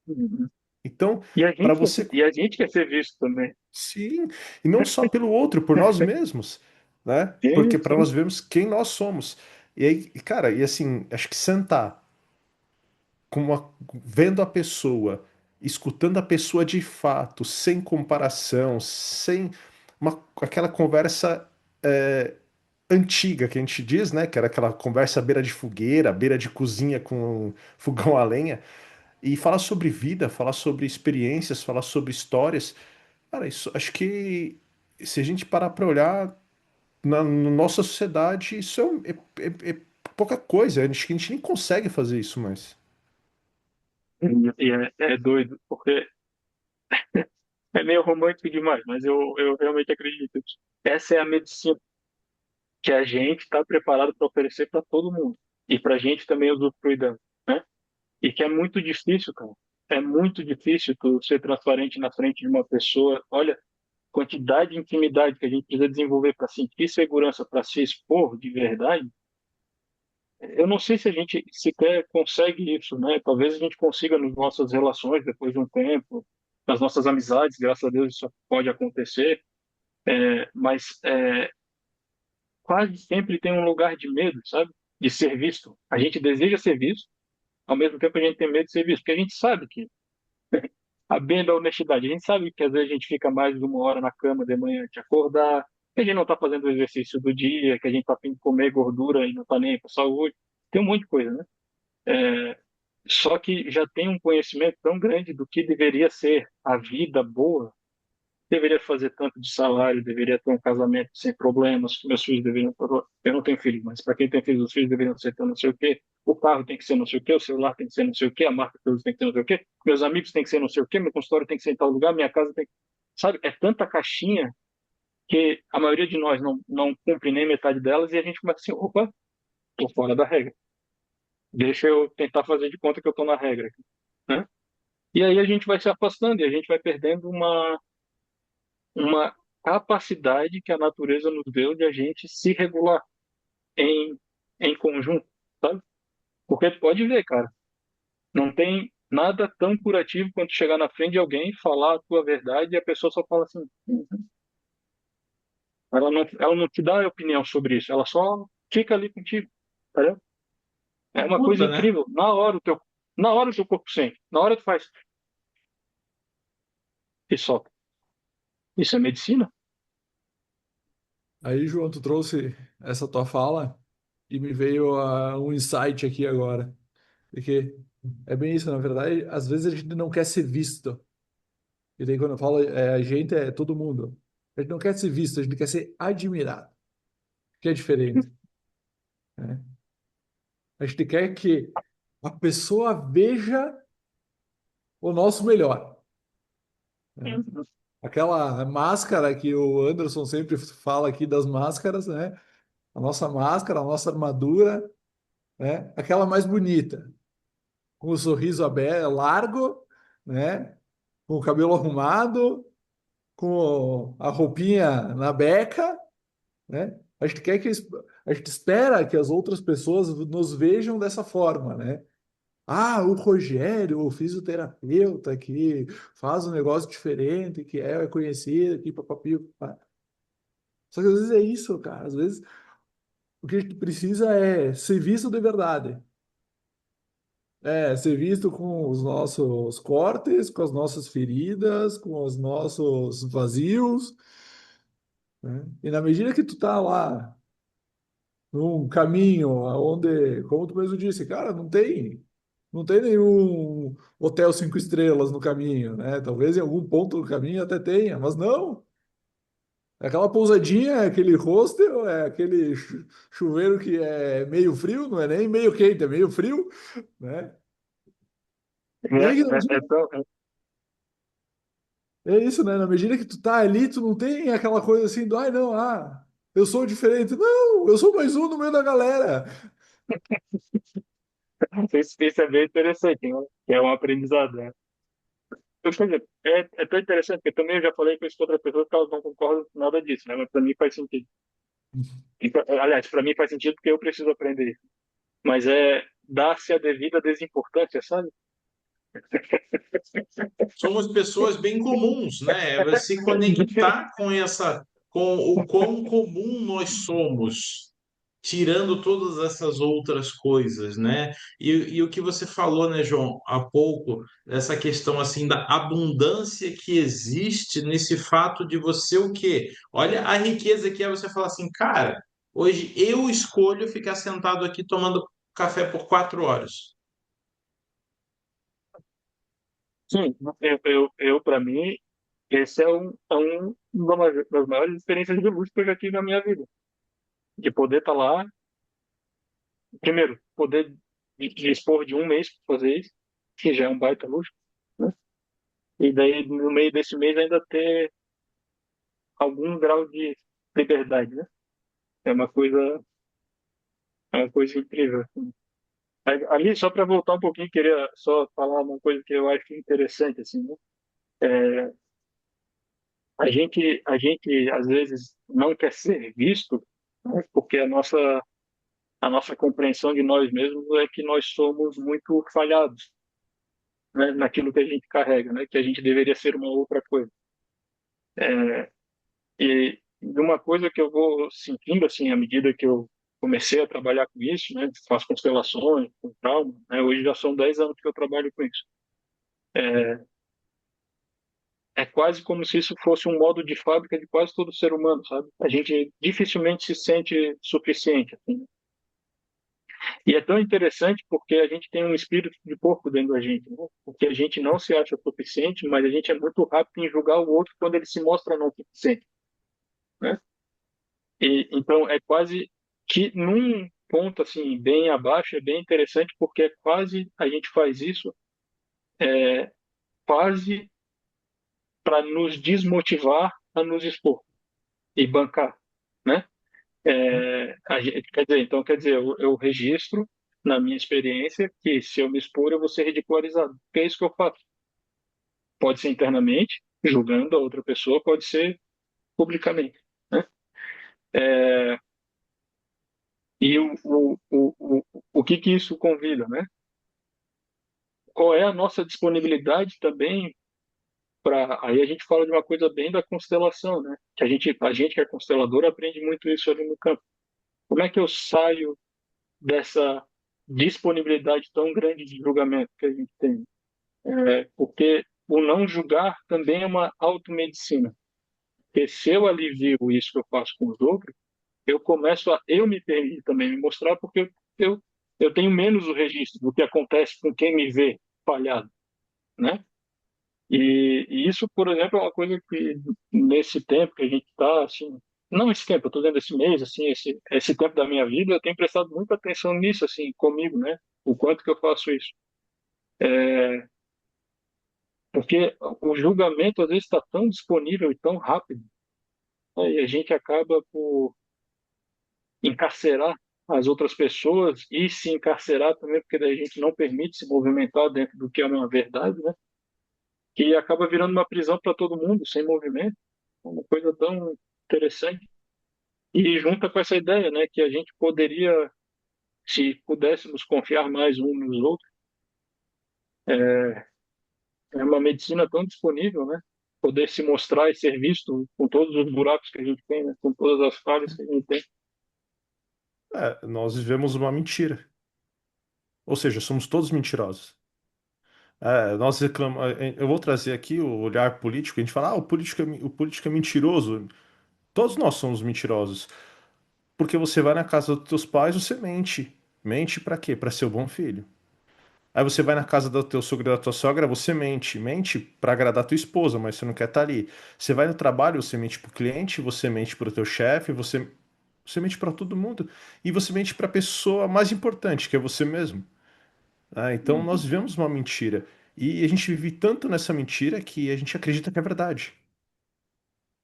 Uhum. Então, E a para gente, você. e a gente quer ser visto também. Sim, e não só pelo outro, por nós mesmos, né? Sim, Porque para sim. nós vermos quem nós somos. E aí, cara, e assim, acho que sentar vendo a pessoa, escutando a pessoa de fato, sem comparação, sem aquela conversa antiga que a gente diz, né? Que era aquela conversa à beira de fogueira, à beira de cozinha com fogão a lenha, e falar sobre vida, falar sobre experiências, falar sobre histórias. Cara, isso acho que se a gente parar para olhar na nossa sociedade, isso é pouca coisa. Acho que a gente nem consegue fazer isso mais. E é doido, porque é meio romântico demais, mas eu realmente acredito nisso. Essa é a medicina que a gente está preparado para oferecer para todo mundo. E para a gente também usufruir dela, né? E que é muito difícil, cara. É muito difícil tu ser transparente na frente de uma pessoa. Olha, quantidade de intimidade que a gente precisa desenvolver para sentir segurança, para se expor de verdade. Eu não sei se a gente sequer consegue isso, né? Talvez a gente consiga nas nossas relações depois de um tempo, nas nossas amizades, graças a Deus isso pode acontecer, mas quase sempre tem um lugar de medo, sabe? De ser visto. A gente deseja ser visto, ao mesmo tempo a gente tem medo de ser visto, porque a gente sabe que, a bem da honestidade, a gente sabe que às vezes a gente fica mais de 1 hora na cama de manhã de acordar, que a gente não está fazendo o exercício do dia, que a gente está afim de comer gordura e não está nem para saúde. Tem um monte de coisa, né? Só que já tem um conhecimento tão grande do que deveria ser a vida boa, deveria fazer tanto de salário, deveria ter um casamento sem problemas, meus filhos deveriam. Eu não tenho filho, mas para quem tem filhos, os filhos deveriam ser tão não sei o quê, o carro tem que ser não sei o quê, o celular tem que ser não sei o quê, a marca que eu uso tem que ser não sei o quê, meus amigos tem que ser não sei o quê, meu consultório tem que ser em tal lugar, minha casa tem que. Sabe, é tanta caixinha que a maioria de nós não cumpre nem metade delas e a gente começa assim: opa, estou fora da regra. Deixa eu tentar fazer de conta que eu estou na regra aqui, né? E aí a gente vai se afastando e a gente vai perdendo uma capacidade que a natureza nos deu de a gente se regular em, em conjunto, sabe? Porque tu pode ver, cara, não tem. nada tão curativo quanto chegar na frente de alguém, falar a tua verdade e a pessoa só fala assim. Ela não te dá opinião sobre isso, ela só fica ali contigo, entendeu? É uma coisa Escuta, né? incrível. Na hora o teu corpo sente, na hora tu faz e solta. Isso é medicina? Aí, João, tu trouxe essa tua fala e me veio um insight aqui agora. Porque é bem isso, na verdade, às vezes a gente não quer ser visto. E daí quando eu falo a gente, é todo mundo. A gente não quer ser visto, a gente quer ser admirado, que é diferente, né? A gente quer que a pessoa veja o nosso melhor, né? Aquela máscara que o Anderson sempre fala aqui das máscaras, né? A nossa máscara, a nossa armadura, né? Aquela mais bonita, com o sorriso aberto, largo, né? Com o cabelo arrumado, com a roupinha na beca, né? A gente quer que a gente espera que as outras pessoas nos vejam dessa forma, né? Ah, o Rogério, o fisioterapeuta que faz um negócio diferente, que é conhecido aqui, papapi, papá. Só que às vezes é isso, cara. Às vezes o que a gente precisa é ser visto de verdade. É, ser visto com os nossos cortes, com as nossas feridas, com os nossos vazios, né? E na medida que tu tá lá num caminho onde, como tu mesmo disse, cara, não tem nenhum hotel 5 estrelas no caminho, né? Talvez em algum ponto do caminho até tenha, mas não. É aquela pousadinha, é aquele hostel, é aquele chuveiro que é meio frio, não é nem meio quente, é meio frio, né? E aí, é isso, né? Na medida que tu tá ali, tu não tem aquela coisa assim do, ai, não, eu sou diferente. Não, eu sou mais um no meio da galera. Isso é bem interessante, né? Que é um aprendizado, né? Quer dizer, é tão interessante, porque também eu já falei com isso com outras pessoas que elas não concordam com nada disso, né? Mas para mim faz sentido. Aliás, para mim faz sentido porque eu preciso aprender isso. Mas é dar-se a devida desimportância, sabe? Somos pessoas bem comuns, né? É se conectar com com o quão comum nós somos, tirando todas essas outras coisas, né? E o que você falou, né, João, há pouco, essa questão assim da abundância que existe nesse fato de você o quê? Olha a riqueza que é você falar assim, cara, hoje eu escolho ficar sentado aqui tomando café por 4 horas. Sim, eu para mim, esse uma das maiores experiências de luxo que eu já tive na minha vida. De poder estar lá, primeiro, poder dispor de um mês para fazer isso, que já é um baita luxo, né? E daí, no meio desse mês, ainda ter algum grau de liberdade, né? É uma coisa, é uma coisa incrível, assim. Ali, só para voltar um pouquinho, queria só falar uma coisa que eu acho interessante, assim, né? A gente às vezes não quer ser visto, né? Porque a nossa compreensão de nós mesmos é que nós somos muito falhados, né? Naquilo que a gente carrega, né? Que a gente deveria ser uma outra coisa. E uma coisa que eu vou sentindo, assim, à medida que eu comecei a trabalhar com isso, né? Faço constelações, com trauma, né? Hoje já são 10 anos que eu trabalho com isso. É quase como se isso fosse um modo de fábrica de quase todo ser humano, sabe? A gente dificilmente se sente suficiente, assim. E é tão interessante porque a gente tem um espírito de porco dentro da gente, né? Porque a gente não se acha suficiente, mas a gente é muito rápido em julgar o outro quando ele se mostra não suficiente, né? E então é quase que num ponto assim bem abaixo é bem interessante porque é quase a gente faz isso quase para nos desmotivar a nos expor e bancar, né? Quer dizer, então, quer dizer, eu registro na minha experiência que se eu me expor, eu vou ser ridicularizado. Que é isso que eu faço. Pode ser internamente, julgando a outra pessoa, pode ser publicamente, né? E o que que isso convida, né? qual é a nossa disponibilidade também para. Aí a gente fala de uma coisa bem da constelação, né? Que a gente que é constelador aprende muito isso ali no campo. Como é que eu saio dessa disponibilidade tão grande de julgamento que a gente tem? Porque o não julgar também é uma automedicina. Porque se eu alivio isso que eu faço com os outros, eu começo a eu me permitir também me mostrar, porque eu tenho menos o registro do que acontece com quem me vê falhado, né? E isso, por exemplo, é uma coisa que nesse tempo que a gente está, assim, não esse tempo, eu estou dizendo esse mês, assim, esse tempo da minha vida, eu tenho prestado muita atenção nisso, assim, comigo, né? O quanto que eu faço isso. Porque o julgamento, às vezes, está tão disponível e tão rápido, né? E a gente acaba por encarcerar as outras pessoas e se encarcerar também, porque daí a gente não permite se movimentar dentro do que é uma verdade, né? Que acaba virando uma prisão para todo mundo, sem movimento. É uma coisa tão interessante. E junta com essa ideia, né, que a gente poderia, se pudéssemos confiar mais uns nos outros, é uma medicina tão disponível, né? Poder se mostrar e ser visto com todos os buracos que a gente tem, né? Com todas as falhas que a gente tem. Nós vivemos uma mentira. Ou seja, somos todos mentirosos. Nós reclamamos, eu vou trazer aqui o olhar político. A gente fala, o político é mentiroso. Todos nós somos mentirosos. Porque você vai na casa dos teus pais, você mente. Mente pra quê? Pra ser o bom filho. Aí você vai na casa do teu sogro e da tua sogra, você mente. Mente pra agradar tua esposa, mas você não quer estar ali. Você vai no trabalho, você mente pro cliente, você mente pro teu chefe, você mente pra todo mundo. E você mente pra pessoa mais importante, que é você mesmo. Então nós Uhum, vivemos uma mentira. E a gente vive tanto nessa mentira que a gente acredita que é verdade.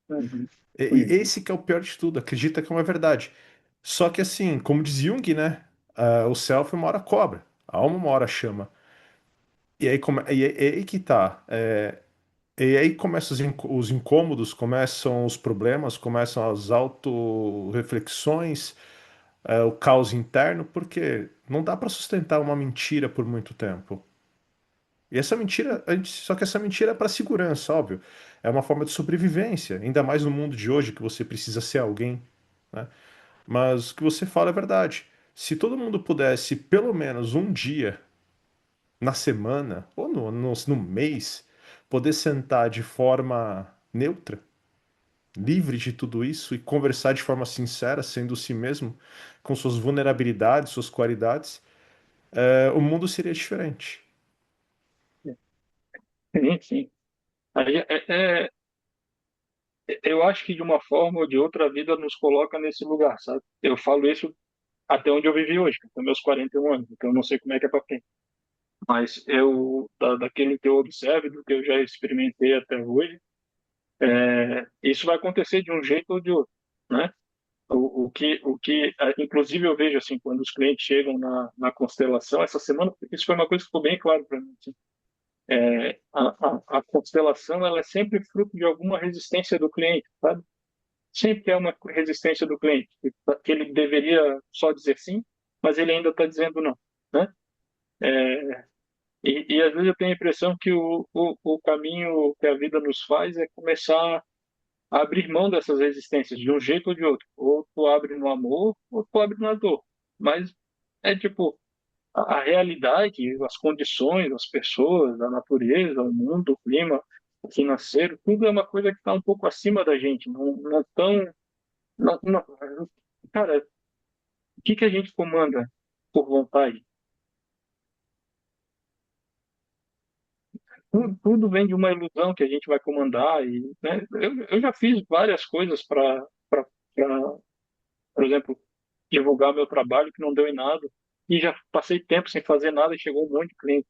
uhum, E uhum. esse que é o pior de tudo, acredita que é uma verdade. Só que assim, como diz Jung, né? O self uma hora cobra, a alma uma hora chama. E aí que tá. E aí começam os incômodos, começam os problemas, começam as autorreflexões, o caos interno, porque não dá para sustentar uma mentira por muito tempo. E essa mentira, só que essa mentira é para segurança, óbvio. É uma forma de sobrevivência, ainda mais no mundo de hoje que você precisa ser alguém, né? Mas o que você fala é verdade. Se todo mundo pudesse, pelo menos um dia na semana ou no mês, poder sentar de forma neutra, livre de tudo isso e conversar de forma sincera, sendo si mesmo, com suas vulnerabilidades, suas qualidades, o mundo seria diferente. Sim, sim. Aí, eu acho que de uma forma ou de outra a vida nos coloca nesse lugar, sabe? Eu falo isso até onde eu vivi hoje, que são meus 41 anos, então eu não sei como é que é para frente. Mas daquilo que eu observo, do que eu já experimentei até hoje, isso vai acontecer de um jeito ou de outro, né? Inclusive eu vejo assim, quando os clientes chegam na constelação, essa semana, isso foi uma coisa que ficou bem claro para mim. Assim, a constelação, ela é sempre fruto de alguma resistência do cliente, sabe? Sempre é uma resistência do cliente, que ele deveria só dizer sim, mas ele ainda está dizendo não, né? E às vezes eu tenho a impressão que o caminho que a vida nos faz é começar a abrir mão dessas resistências de um jeito ou de outro. Ou tu abre no amor, ou tu abre na dor. Mas é tipo, a realidade, as condições, as pessoas, a natureza, o mundo, o clima, o financeiro, tudo é uma coisa que está um pouco acima da gente. Não, não tão. Não, cara, o que que a gente comanda por vontade? Tudo vem de uma ilusão que a gente vai comandar. E, né, eu já fiz várias coisas por exemplo, divulgar meu trabalho que não deu em nada. E já passei tempo sem fazer nada e chegou um monte de cliente.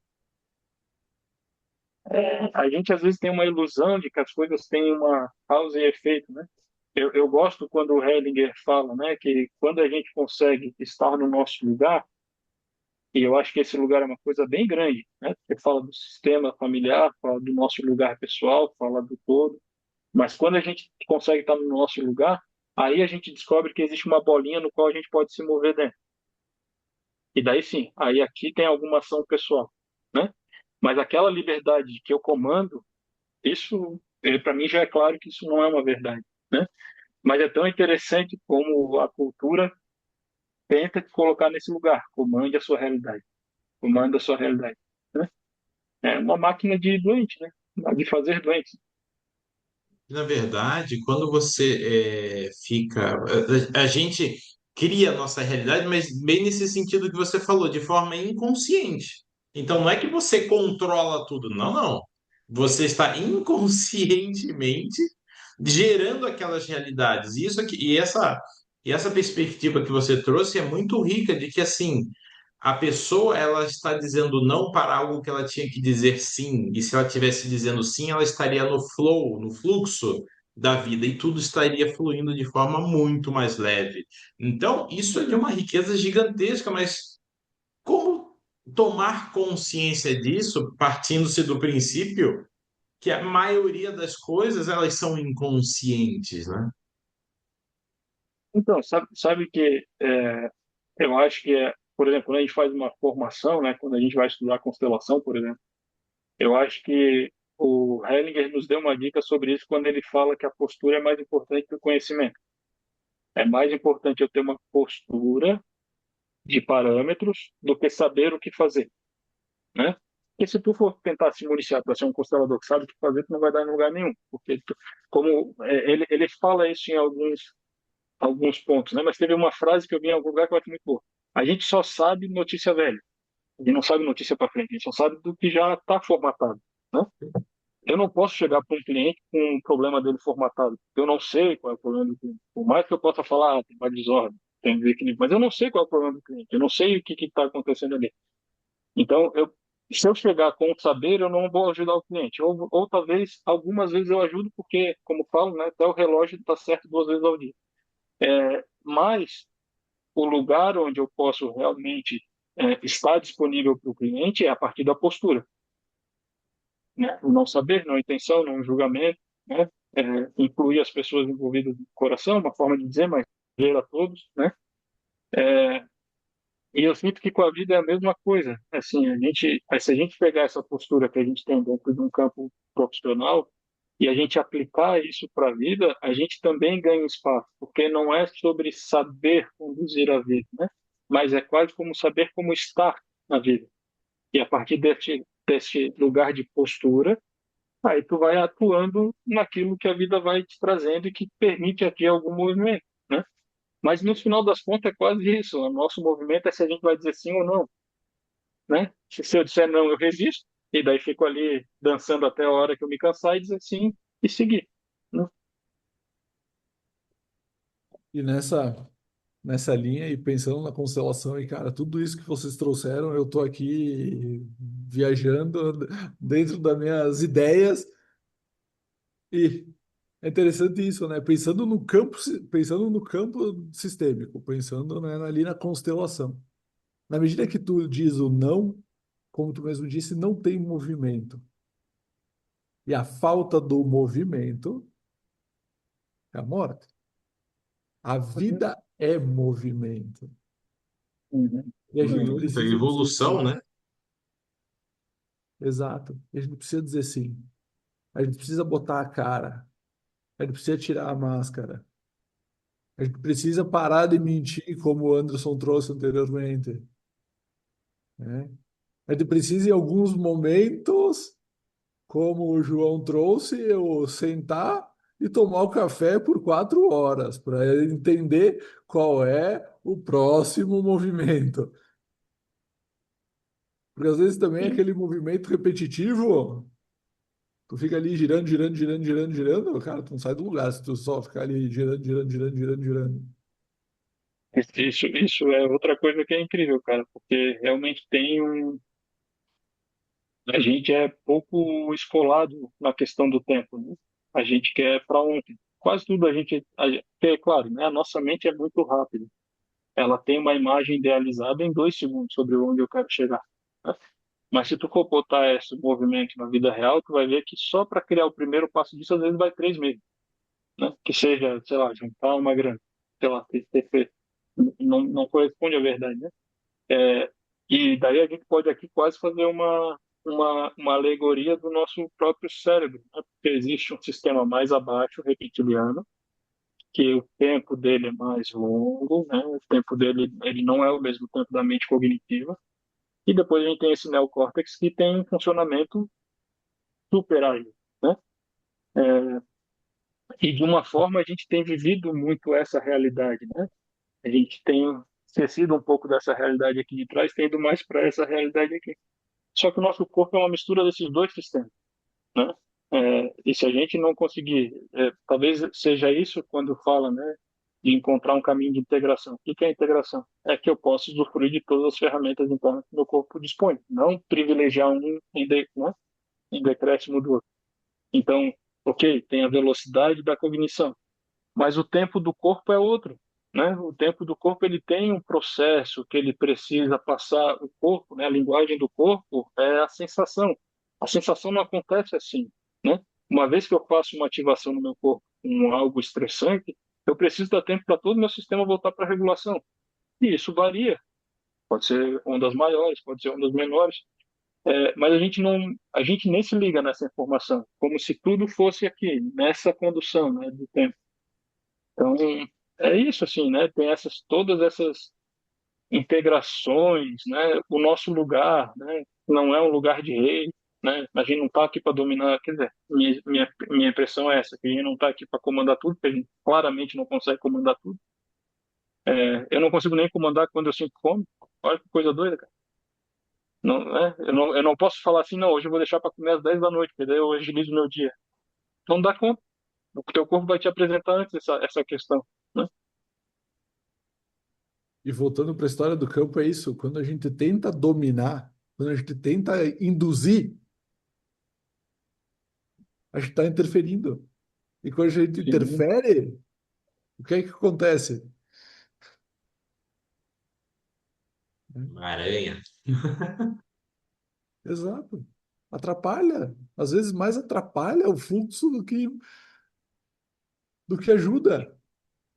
A gente às vezes tem uma ilusão de que as coisas têm uma causa e efeito, né? Eu gosto quando o Hellinger fala, né, que quando a gente consegue estar no nosso lugar, e eu acho que esse lugar é uma coisa bem grande, né? Você fala do sistema familiar, fala do nosso lugar pessoal, fala do todo, mas quando a gente consegue estar no nosso lugar, aí a gente descobre que existe uma bolinha no qual a gente pode se mover dentro. E daí sim, aí aqui tem alguma ação pessoal, né? Mas aquela liberdade que eu comando, isso, para mim, já é claro que isso não é uma verdade, né? Mas é tão interessante como a cultura tenta te colocar nesse lugar, comande a sua realidade, comanda a sua realidade, né? É uma máquina de doente, né? De fazer doentes. Na verdade, quando você fica. A gente cria a nossa realidade, mas bem nesse sentido que você falou, de forma inconsciente. Então, não é que você controla tudo, não, não. Você está inconscientemente gerando aquelas realidades. E isso aqui, e essa perspectiva que você trouxe é muito rica de que, assim, a pessoa ela está dizendo não para algo que ela tinha que dizer sim, e se ela tivesse dizendo sim, ela estaria no flow, no fluxo da vida, e tudo estaria fluindo de forma muito mais leve. Então, isso é de uma riqueza gigantesca, mas como tomar consciência disso, partindo-se do princípio que a maioria das coisas elas são inconscientes, né? Então, sabe que eu acho que, por exemplo, quando a gente faz uma formação, né, quando a gente vai estudar constelação, por exemplo, eu acho que o Hellinger nos deu uma dica sobre isso quando ele fala que a postura é mais importante que o conhecimento. É mais importante eu ter uma postura de parâmetros do que saber o que fazer, né? Porque se tu for tentar se municiar para ser um constelador que sabe o que fazer, tu não vai dar em lugar nenhum. Porque, como ele fala isso em alguns pontos, né? Mas teve uma frase que eu vi em algum lugar que eu acho muito boa. A gente só sabe notícia velha. A gente não sabe notícia para frente. A gente só sabe do que já está formatado, né? Eu não posso chegar para um cliente com um problema dele formatado. Eu não sei qual é o problema do cliente. Por mais que eu possa falar, tem uma desordem, tem desequilíbrio, mas eu não sei qual é o problema do cliente. Eu não sei o que está acontecendo ali. Então, se eu chegar com o saber, eu não vou ajudar o cliente. Ou talvez, algumas vezes eu ajudo, porque, como falo, né, até o relógio está certo 2 vezes ao dia. Mas o lugar onde eu posso realmente estar disponível para o cliente é a partir da postura, né? O não saber, não intenção, não julgamento, né? Incluir as pessoas envolvidas no coração, uma forma de dizer, mas ver a todos, né? E eu sinto que com a vida é a mesma coisa. Assim, se a gente pegar essa postura que a gente tem dentro de um campo profissional e a gente aplicar isso para a vida, a gente também ganha espaço, porque não é sobre saber conduzir a vida, né? Mas é quase como saber como estar na vida. E a partir desse lugar de postura, aí tu vai atuando naquilo que a vida vai te trazendo e que permite aqui algum movimento, né? Mas no final das contas é quase isso. O nosso movimento é se a gente vai dizer sim ou não, né? Se eu disser não, eu resisto, e daí fico ali dançando até a hora que eu me cansar e dizer sim e seguir, né? E nessa linha e pensando na constelação, e cara, tudo isso que vocês trouxeram, eu tô aqui viajando dentro das minhas ideias e é interessante isso, né? Pensando no campo sistêmico, pensando, né, ali na constelação. Na medida que tu diz o não, como tu mesmo disse, não tem movimento. E a falta do movimento é a morte. A vida é movimento. Uhum. E a gente Muito, a precisa dizer evolução, sim. né? Exato. E a gente precisa dizer sim. A gente precisa botar a cara. A gente precisa tirar a máscara. A gente precisa parar de mentir, como o Anderson trouxe anteriormente, né? A gente precisa, em alguns momentos, como o João trouxe, eu sentar e tomar o café por 4 horas para entender qual é o próximo movimento. Porque às vezes também é Sim. aquele movimento repetitivo. Tu fica ali girando, girando, girando, girando, girando, cara, tu não sai do lugar se tu só ficar ali girando, girando, girando, girando, girando. Isso é outra coisa que é incrível, cara, porque realmente a gente é pouco esfolado na questão do tempo, né? A gente quer para ontem. Quase tudo é claro, né? A nossa mente é muito rápida. Ela tem uma imagem idealizada em 2 segundos sobre onde eu quero chegar, né? Mas se tu for botar esse movimento na vida real, tu vai ver que só para criar o primeiro passo disso, às vezes vai 3 meses, né? Que seja, sei lá, juntar uma grana, sei lá, não corresponde à verdade, né? É, e daí a gente pode aqui quase fazer uma. uma alegoria do nosso próprio cérebro, né? Porque existe um sistema mais abaixo, reptiliano, que o tempo dele é mais longo, né? O tempo dele ele não é o mesmo tempo da mente cognitiva. E depois a gente tem esse neocórtex que tem um funcionamento super ágil, né? E de uma forma a gente tem vivido muito essa realidade, né? A gente tem esquecido um pouco dessa realidade aqui de trás, tendo mais para essa realidade aqui. Só que o nosso corpo é uma mistura desses dois sistemas, né? E se a gente não conseguir, talvez seja isso quando fala, né, de encontrar um caminho de integração. O que que é integração? É que eu posso usufruir de todas as ferramentas internas que meu corpo dispõe, não privilegiar um né, em decréscimo do outro. Então, ok, tem a velocidade da cognição, mas o tempo do corpo é outro, né? O tempo do corpo ele tem um processo que ele precisa passar o corpo, né? A linguagem do corpo é a sensação. A sensação não acontece assim, né? Uma vez que eu faço uma ativação no meu corpo com algo estressante, eu preciso dar tempo para todo o meu sistema voltar para a regulação. E isso varia. Pode ser ondas maiores, pode ser ondas menores, mas a gente nem se liga nessa informação, como se tudo fosse aqui, nessa condução, né, do tempo. Então, é isso, assim, né? Tem todas essas integrações, né? O nosso lugar, né? Não é um lugar de rei, né? A gente não está aqui para dominar, quer dizer, minha impressão é essa, que a gente não está aqui para comandar tudo, porque a gente claramente não consegue comandar tudo. Eu não consigo nem comandar quando eu sinto fome. Olha que coisa doida, cara. Não, eu não posso falar assim, não, hoje eu vou deixar para comer às 10 da noite, porque daí eu agilizo o meu dia. Não dá conta. O teu corpo vai te apresentar antes essa questão, né? E voltando para a história do campo, é isso. Quando a gente tenta dominar, quando a gente tenta induzir, a gente está interferindo. E quando a gente Sim, interfere, o que é que acontece? Uma aranha. Exato. Atrapalha. Às vezes mais atrapalha o fluxo do que ajuda,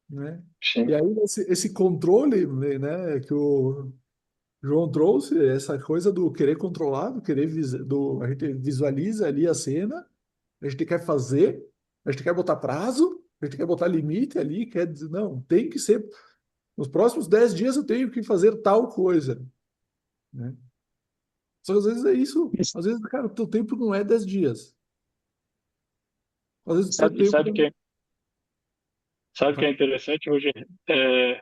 né? E sim. aí esse controle, né, que o João trouxe, essa coisa do querer controlar, do querer a gente visualiza ali a cena, a gente quer fazer, a gente quer botar prazo, a gente quer botar limite ali, quer dizer, não, tem que ser, nos próximos 10 dias eu tenho que fazer tal coisa, né? Só que às vezes é isso, às vezes, cara, o teu tempo não é 10 dias, às vezes o teu Sabe, tempo sabe o que é interessante hoje? É,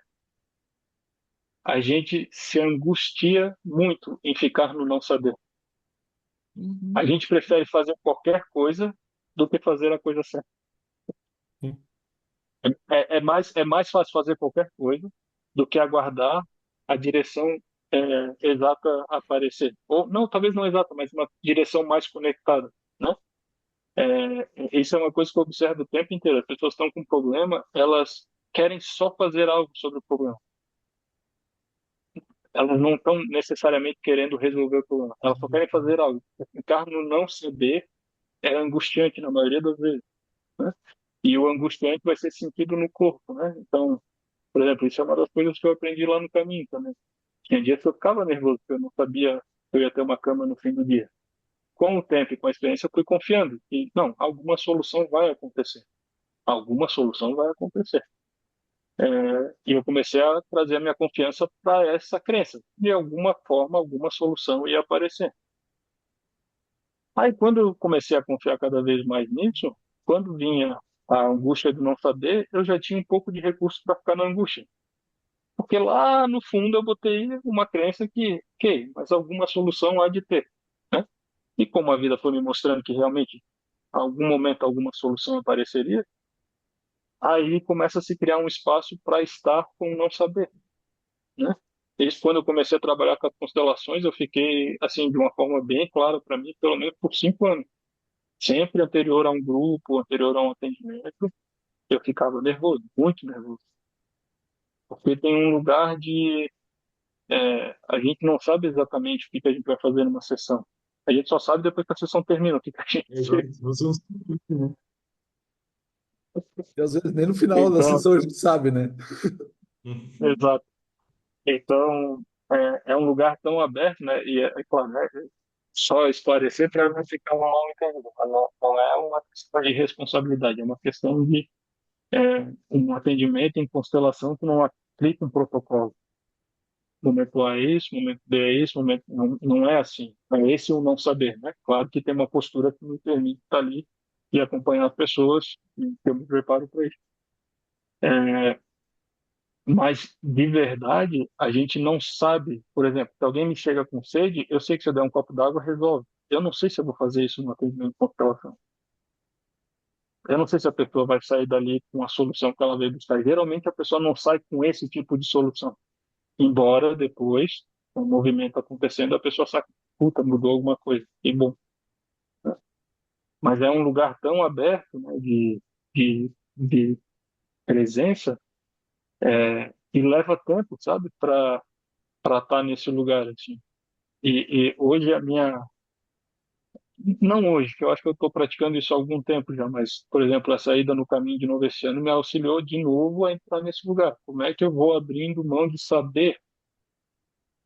a gente se angustia muito em ficar no não saber. A Uhum. gente prefere fazer qualquer coisa do que fazer a coisa certa. É mais fácil fazer qualquer coisa do que aguardar a direção exata aparecer. Ou, não, talvez não exata, mas uma direção mais conectada, né? Isso é uma coisa que eu observo o tempo inteiro. As pessoas estão com problema, elas querem só fazer algo sobre o problema. Elas não estão necessariamente querendo resolver o problema. Elas só querem fazer algo. Ficar no não saber é angustiante na maioria das vezes, né? E o angustiante vai ser sentido no corpo, né? Então, por exemplo, isso é uma das coisas que eu aprendi lá no caminho também. Tinha dias que eu ficava nervoso, porque eu não sabia que eu ia ter uma cama no fim do dia. Com o tempo e com a experiência, eu fui confiando que, não, alguma solução vai acontecer. Alguma solução vai acontecer. E eu comecei a trazer a minha confiança para essa crença. De alguma forma, alguma solução ia aparecer. Aí, quando eu comecei a confiar cada vez mais nisso, quando vinha a angústia de não saber, eu já tinha um pouco de recurso para ficar na angústia. Porque lá no fundo eu botei uma crença que, ok, mas alguma solução há de ter, né? E como a vida foi me mostrando que realmente, em algum momento, alguma solução apareceria, aí começa a se criar um espaço para estar com o não saber, né? Isso, quando eu comecei a trabalhar com as constelações, eu fiquei, assim, de uma forma bem clara para mim, pelo menos por 5 anos. Sempre anterior a um grupo, anterior a um atendimento, eu ficava nervoso, muito nervoso. Porque tem um lugar de a gente não sabe exatamente o que que a gente vai fazer numa sessão. A gente só sabe depois que a sessão termina o que que a gente Exato. fez. Você não- E às vezes nem no final da Então, sessão a gente sabe, né? exato. Então, é um lugar tão aberto, né? E é claro, né? só esclarecer para não ficar mal entendido. Não é uma questão de responsabilidade, é uma questão de um atendimento em constelação que não aplica um protocolo. Momento A é isso, momento B é isso, momento não é assim. É esse o não saber, né? Claro que tem uma postura que me permite estar ali e acompanhar as pessoas e que eu me preparo para isso. É, mas, de verdade, a gente não sabe. Por exemplo, se alguém me chega com sede, eu sei que se eu der um copo d'água, resolve. Eu não sei se eu vou fazer isso no atendimento de constelação. Eu não sei se a pessoa vai sair dali com a solução que ela veio buscar. Geralmente, a pessoa não sai com esse tipo de solução. Embora depois, com o movimento acontecendo, a pessoa sabe, puta, mudou alguma coisa. E bom, né? Mas é um lugar tão aberto, né, de presença, e leva tempo, sabe, para estar nesse lugar, assim. E hoje a minha. Não hoje, que eu acho que eu estou praticando isso há algum tempo já, mas, por exemplo, a saída no caminho de novo esse ano me auxiliou de novo a entrar nesse lugar. Como é que eu vou abrindo mão de saber,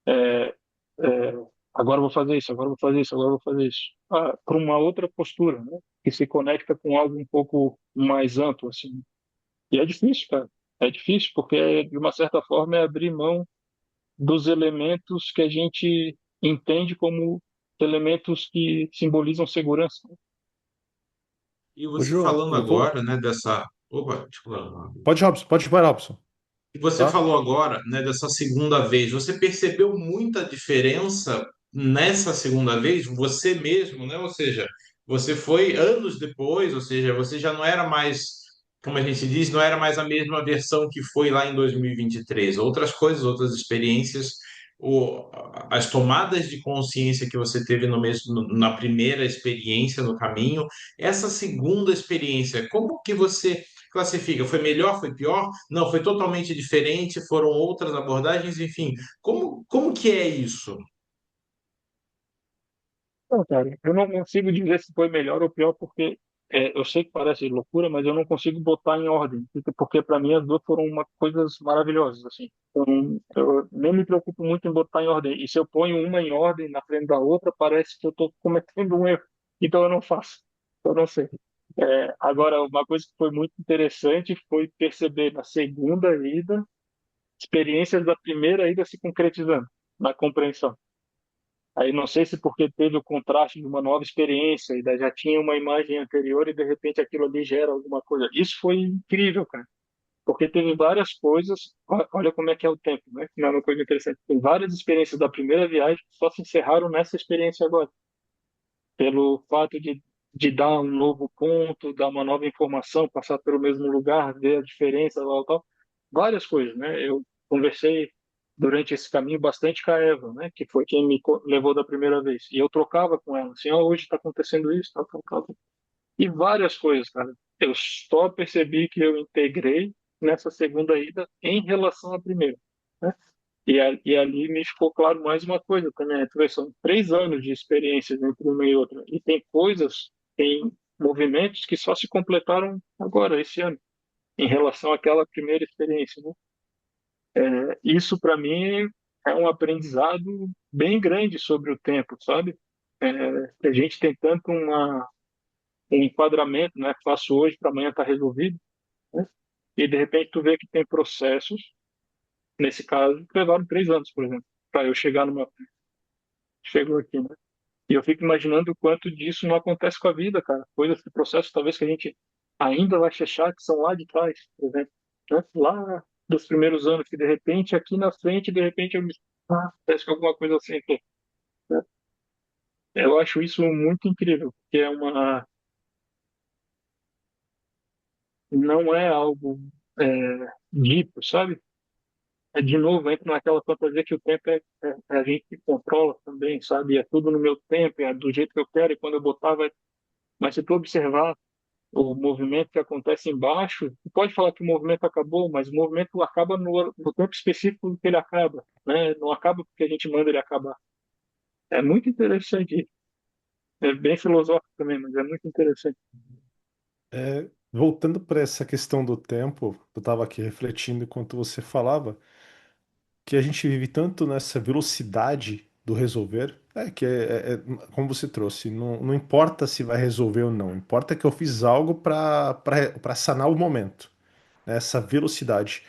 é, é, agora eu vou fazer isso, agora eu vou fazer isso, agora eu vou fazer isso, para uma outra postura, né? Que se conecta com algo um pouco mais amplo, assim. E é difícil, cara. É difícil, porque, de uma certa forma, é abrir mão dos elementos que a gente entende como elementos que simbolizam segurança. E Ô, você João, falando Eu vou. agora, né, dessa. Opa, desculpa. Pode, Robson, pode ir, Robson, E você tá? falou agora, né, dessa segunda vez. Você percebeu muita diferença nessa segunda vez? Você mesmo, né? Ou seja, você foi anos depois, ou seja, você já não era mais, como a gente diz, não era mais a mesma versão que foi lá em 2023. Outras coisas, outras experiências, as tomadas de consciência que você teve no mesmo, na primeira experiência no caminho, essa segunda experiência, como que você classifica? Foi melhor, foi pior? Não, foi totalmente diferente, foram outras abordagens, enfim. Como que é isso? Não, cara, eu não consigo dizer se foi melhor ou pior, porque eu sei que parece loucura, mas eu não consigo botar em ordem, porque para mim as duas foram coisas maravilhosas, assim. Então, eu nem me preocupo muito em botar em ordem. E se eu ponho uma em ordem na frente da outra, parece que eu estou cometendo um erro. Então eu não faço. Eu não sei. Agora, uma coisa que foi muito interessante foi perceber na segunda ida experiências da primeira ida se concretizando na compreensão. Aí não sei se porque teve o contraste de uma nova experiência e daí já tinha uma imagem anterior e de repente aquilo ali gera alguma coisa. Isso foi incrível, cara, porque teve várias coisas. Olha como é que é o tempo, né? Que não é uma coisa interessante. Tem várias experiências da primeira viagem que só se encerraram nessa experiência agora, pelo fato de dar um novo ponto, dar uma nova informação, passar pelo mesmo lugar, ver a diferença, tal, tal. Várias coisas, né? Eu conversei durante esse caminho bastante com a Eva, né? Que foi quem me levou da primeira vez. E eu trocava com ela, assim, oh, hoje está acontecendo isso, tal, tal, tal. E várias coisas, cara. Eu só percebi que eu integrei nessa segunda ida em relação à primeira, né? E ali me ficou claro mais uma coisa também, né? Tu vê, são 3 anos de experiências entre uma e outra. E tem coisas, tem movimentos que só se completaram agora, esse ano, em relação àquela primeira experiência, né? Isso, para mim, é um aprendizado bem grande sobre o tempo, sabe? A gente tem tanto um enquadramento, né? Faço hoje, para amanhã estar resolvido, né? E, de repente, tu vê que tem processos, nesse caso, que levaram 3 anos, por exemplo, para eu chegar numa... Chegou aqui, né? E eu fico imaginando o quanto disso não acontece com a vida, cara. Coisas, processos talvez que a gente ainda vai fechar, que são lá de trás, por exemplo, né? Lá dos primeiros anos, que de repente aqui na frente, de repente eu me... parece que alguma coisa assim, né? Eu acho isso muito incrível, porque não é algo dito, sabe? De novo, entra naquela fantasia que o tempo é a gente que controla também, sabe? É tudo no meu tempo, é do jeito que eu quero, e quando eu botar vai... Mas se tu observar o movimento que acontece embaixo, tu pode falar que o movimento acabou, mas o movimento acaba no tempo específico que ele acaba, né? Não acaba porque a gente manda ele acabar. É muito interessante. É bem filosófico também, mas é muito interessante. Voltando para essa questão do tempo, eu estava aqui refletindo enquanto você falava que a gente vive tanto nessa velocidade do resolver, como você trouxe, não importa se vai resolver ou não, importa que eu fiz algo para sanar o momento, né? Essa velocidade.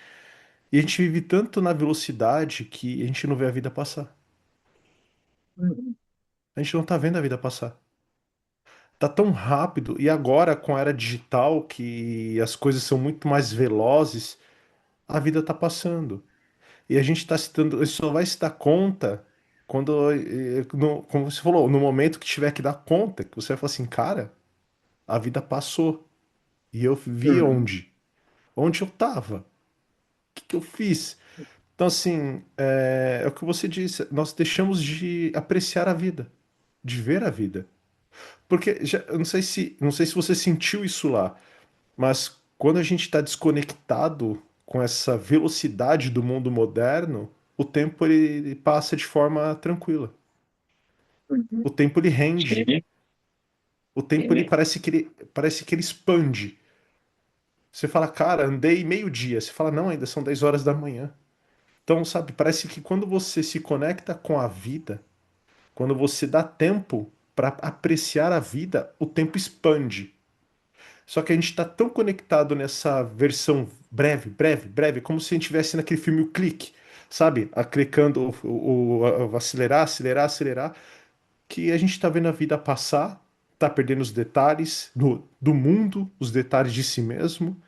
E a gente vive tanto na velocidade que a gente não vê a vida passar. Uhum. A gente não tá vendo a vida passar. Tá tão rápido, e agora com a era digital, que as coisas são muito mais velozes, a vida tá passando. E a gente tá se dando, a gente só vai se dar conta quando, como você falou, no momento que tiver que dar conta, que você vai falar assim, cara, a vida passou. E eu vi Uhum. onde? Onde eu tava? O que que eu fiz? Então, assim, é o que você disse, nós deixamos de apreciar a vida, de ver a vida. Porque eu não sei se você sentiu isso lá, mas quando a gente está desconectado com essa velocidade do mundo moderno, o tempo ele passa de forma tranquila. Uhum. O tempo ele rende. Sim, O tempo ele sim. parece que ele expande. Você fala, cara, andei meio-dia. Você fala, não, ainda são 10 horas da manhã. Então, sabe, parece que quando você se conecta com a vida, quando você dá tempo para apreciar a vida, o tempo expande. Só que a gente está tão conectado nessa versão breve, breve, breve, como se a gente estivesse naquele filme O Clique, sabe? Clicando o acelerar, acelerar, acelerar, que a gente está vendo a vida passar, tá perdendo os detalhes do mundo, os detalhes de si mesmo,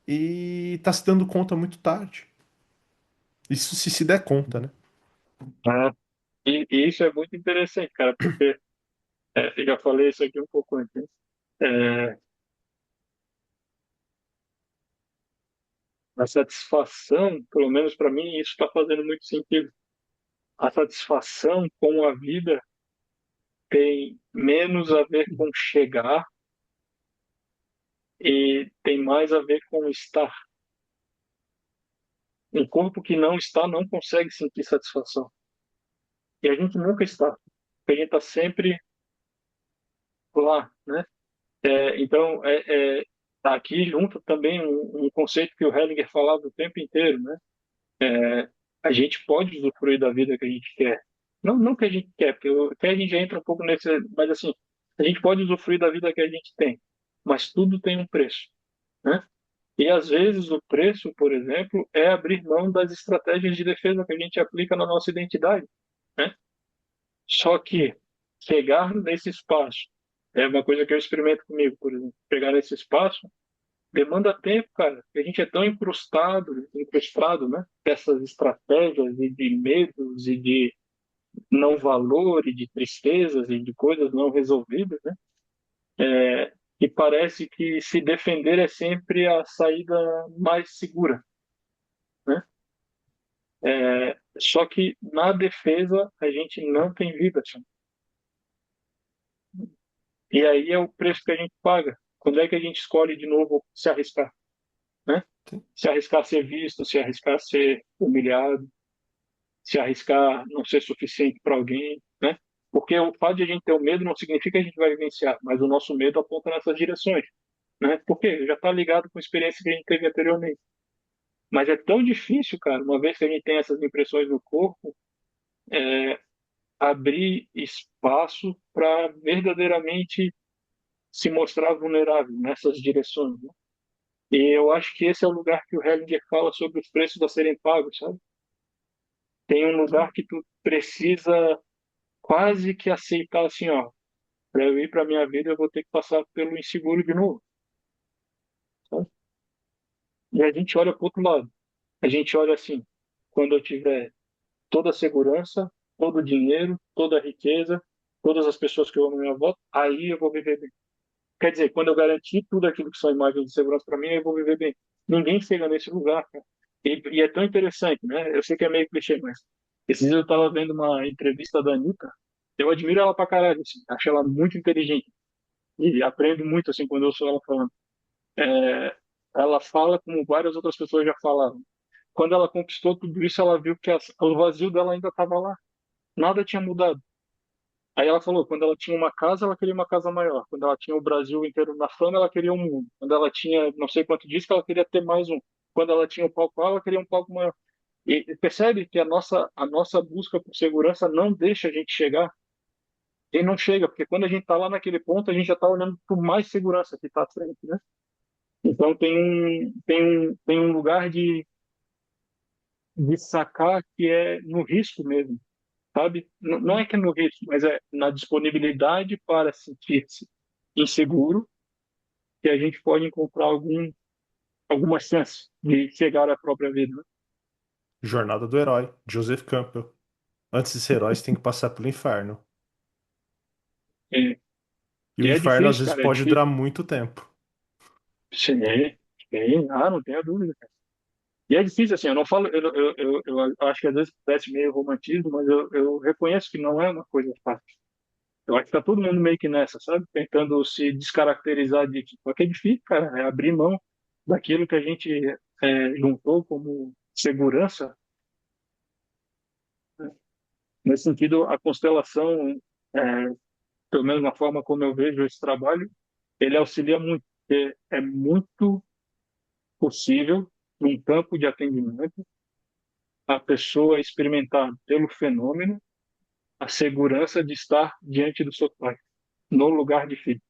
e tá se dando conta muito tarde. Isso se der conta, né? Ah, e isso é muito interessante, cara, porque eu já falei isso aqui um pouco antes, né? É, a satisfação, pelo menos para mim, isso está fazendo muito sentido. A satisfação com a vida tem menos a ver com chegar e tem mais a ver com estar. Um corpo que não está não consegue sentir satisfação. E a gente nunca está. Porque a gente está sempre lá, né? Então, tá aqui junto também um conceito que o Hellinger falava o tempo inteiro, né? A gente pode usufruir da vida que a gente quer. Não que a gente quer, porque até a gente já entra um pouco nesse, mas assim, a gente pode usufruir da vida que a gente tem, mas tudo tem um preço, né? E às vezes o preço, por exemplo, é abrir mão das estratégias de defesa que a gente aplica na nossa identidade, né? Só que chegar nesse espaço é uma coisa que eu experimento comigo, por exemplo. Pegar nesse espaço demanda tempo, cara. A gente é tão incrustado, né? Dessas estratégias e de medos e de não valor e de tristezas e de coisas não resolvidas, né? E parece que se defender é sempre a saída mais segura, né? Só que na defesa a gente não tem vida, assim. E aí é o preço que a gente paga. Quando é que a gente escolhe de novo se arriscar, né? Sim. Se arriscar a ser visto, se arriscar a ser humilhado, se arriscar não ser suficiente para alguém, né? Porque o fato de a gente ter o medo não significa que a gente vai vivenciar, mas o nosso medo aponta nessas direções, né? Porque já está ligado com a experiência que a gente teve anteriormente. Mas é tão difícil, cara, uma vez que a gente tem essas impressões no corpo, abrir espaço para verdadeiramente se mostrar vulnerável nessas direções, né? E eu acho que esse é o lugar que o Hellinger fala sobre os preços a serem pagos, sabe? Tem um lugar que tu precisa quase que aceitar assim, ó, para eu ir para minha vida eu vou ter que passar pelo inseguro de novo, sabe? E a gente olha para outro lado. A gente olha assim, quando eu tiver toda a segurança, todo o dinheiro, toda a riqueza, todas as pessoas que eu amo à minha volta, aí eu vou viver bem. Quer dizer, quando eu garantir tudo aquilo que são imagens de segurança para mim, eu vou viver bem. Ninguém chega nesse lugar, cara. E é tão interessante, né? Eu sei que é meio clichê, mas esses dias eu estava vendo uma entrevista da Anitta. Eu admiro ela pra caralho, assim. Acho ela muito inteligente. E aprendo muito, assim, quando eu ouço ela falando. É, ela fala como várias outras pessoas já falaram. Quando ela conquistou tudo isso, ela viu que o vazio dela ainda estava lá. Nada tinha mudado. Aí ela falou, quando ela tinha uma casa, ela queria uma casa maior. Quando ela tinha o Brasil inteiro na fama, ela queria um mundo. Quando ela tinha não sei quanto disco, ela queria ter mais um. Quando ela tinha um palco, ela queria um palco maior. E percebe que a nossa busca por segurança não deixa a gente chegar, e não chega, porque quando a gente está lá naquele ponto, a gente já está olhando por mais segurança que está à frente, né? Então tem um lugar de sacar que é no risco mesmo, sabe? Não é que é no risco, mas é na disponibilidade para sentir-se inseguro que a gente pode encontrar alguma chance de chegar à própria vida, né? Jornada do Herói, Joseph Campbell. Antes de ser herói, você tem que passar pelo inferno. E, E o e é inferno às difícil, vezes cara, é pode difícil. durar muito tempo. Sim, não tenha dúvida, cara. E é difícil, assim, eu não falo, eu acho que às vezes parece meio romantismo, mas eu reconheço que não é uma coisa fácil. Eu acho que tá todo mundo meio que nessa, sabe? Tentando se descaracterizar disso. Só que é difícil, cara, é abrir mão daquilo que a gente juntou como segurança, né? Nesse sentido, a constelação, é, pelo menos na forma como eu vejo esse trabalho, ele auxilia muito, porque é muito possível, num campo de atendimento, a pessoa experimentar pelo fenômeno a segurança de estar diante do seu pai, no lugar de filho.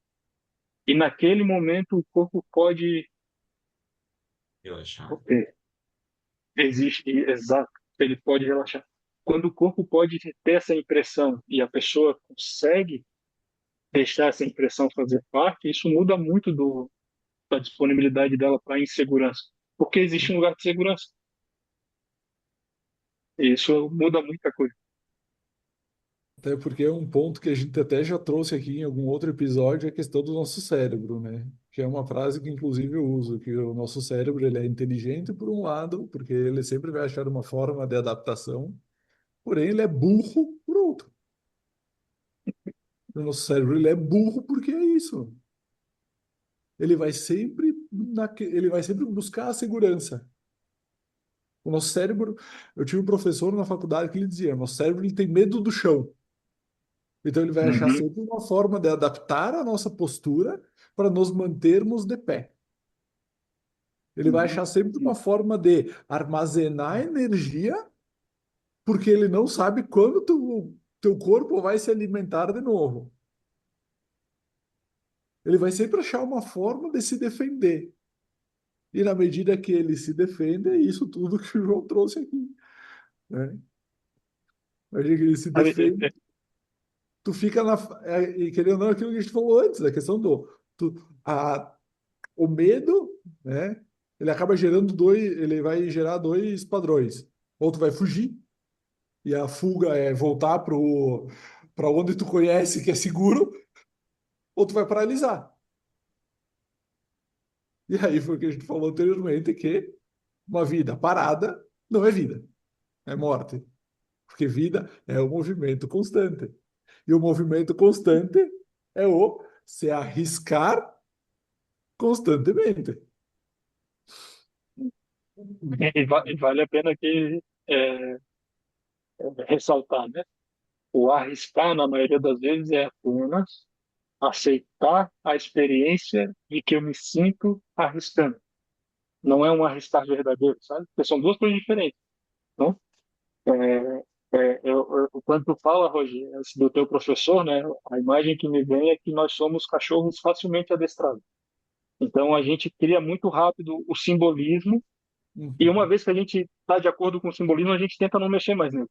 E naquele momento o corpo pode, Relaxar. ok, existe, exato, ele pode relaxar. Quando o corpo pode ter essa impressão e a pessoa consegue deixar essa impressão fazer parte, isso muda muito da disponibilidade dela para a insegurança. Porque existe um lugar de segurança. E isso muda muita coisa. Até porque é um ponto que a gente até já trouxe aqui em algum outro episódio, a questão do nosso cérebro, né? Que é uma frase que inclusive eu uso, que o nosso cérebro ele é inteligente por um lado, porque ele sempre vai achar uma forma de adaptação, porém ele é burro por outro. O nosso cérebro ele é burro porque é isso. Ele vai sempre buscar a segurança. O nosso cérebro, eu tive um professor na faculdade que ele dizia, nosso cérebro ele tem medo do chão. Então ele vai achar Uhum, sempre uma forma de adaptar a nossa postura para nos mantermos de pé. Ele vai uhum, achar sempre uma forma de armazenar energia, porque ele não sabe quando teu corpo vai se alimentar de novo. Ele vai sempre achar uma forma de se defender. E na medida que ele se defende, é isso tudo que o João trouxe aqui, né? Na medida que ele se sabe, defende, tu fica e querendo ou não, aquilo que a gente falou antes, a questão do tu, a, o medo, né? Ele acaba gerando ele vai gerar dois padrões. Ou tu vai fugir, e a fuga é voltar para onde tu conhece que é seguro, ou tu vai paralisar. E aí foi o que a gente falou anteriormente, que uma vida parada não é vida, é morte. Porque vida é um movimento constante. E o movimento constante é o se arriscar constantemente. e vale a pena que é, ressaltar, né? O arriscar, na maioria das vezes, é apenas aceitar a experiência de que eu me sinto arriscando. Não é um arriscar verdadeiro, sabe? Porque são duas coisas diferentes, não? Quando tu fala, Roger, do teu professor, né? A imagem que me vem é que nós somos cachorros facilmente adestrados. Então a gente cria muito rápido o simbolismo e uma Uhum. vez que a gente está de acordo com o simbolismo, a gente tenta não mexer mais nele.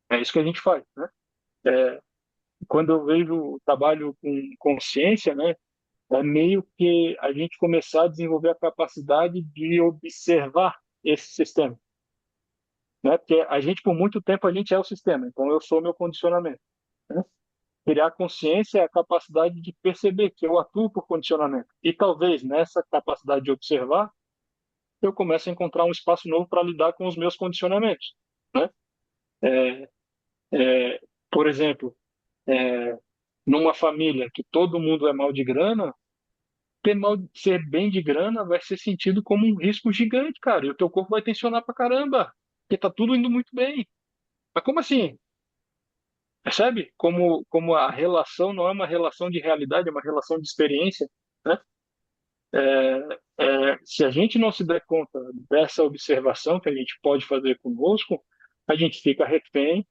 É isso que a gente faz, né? É, quando eu vejo o trabalho com consciência, né? É meio que a gente começar a desenvolver a capacidade de observar esse sistema, né? Porque a gente, por muito tempo, a gente é o sistema, então eu sou o meu condicionamento, né? Criar consciência é a capacidade de perceber que eu atuo por condicionamento. E talvez nessa capacidade de observar, eu comece a encontrar um espaço novo para lidar com os meus condicionamentos, né? É, é, por exemplo, é, numa família que todo mundo é mal de grana, ser bem de grana vai ser sentido como um risco gigante, cara. E o teu corpo vai tensionar pra caramba, porque tá tudo indo muito bem. Mas como assim? Percebe? Como a relação não é uma relação de realidade, é uma relação de experiência, né? Se a gente não se der conta dessa observação que a gente pode fazer conosco, a gente fica refém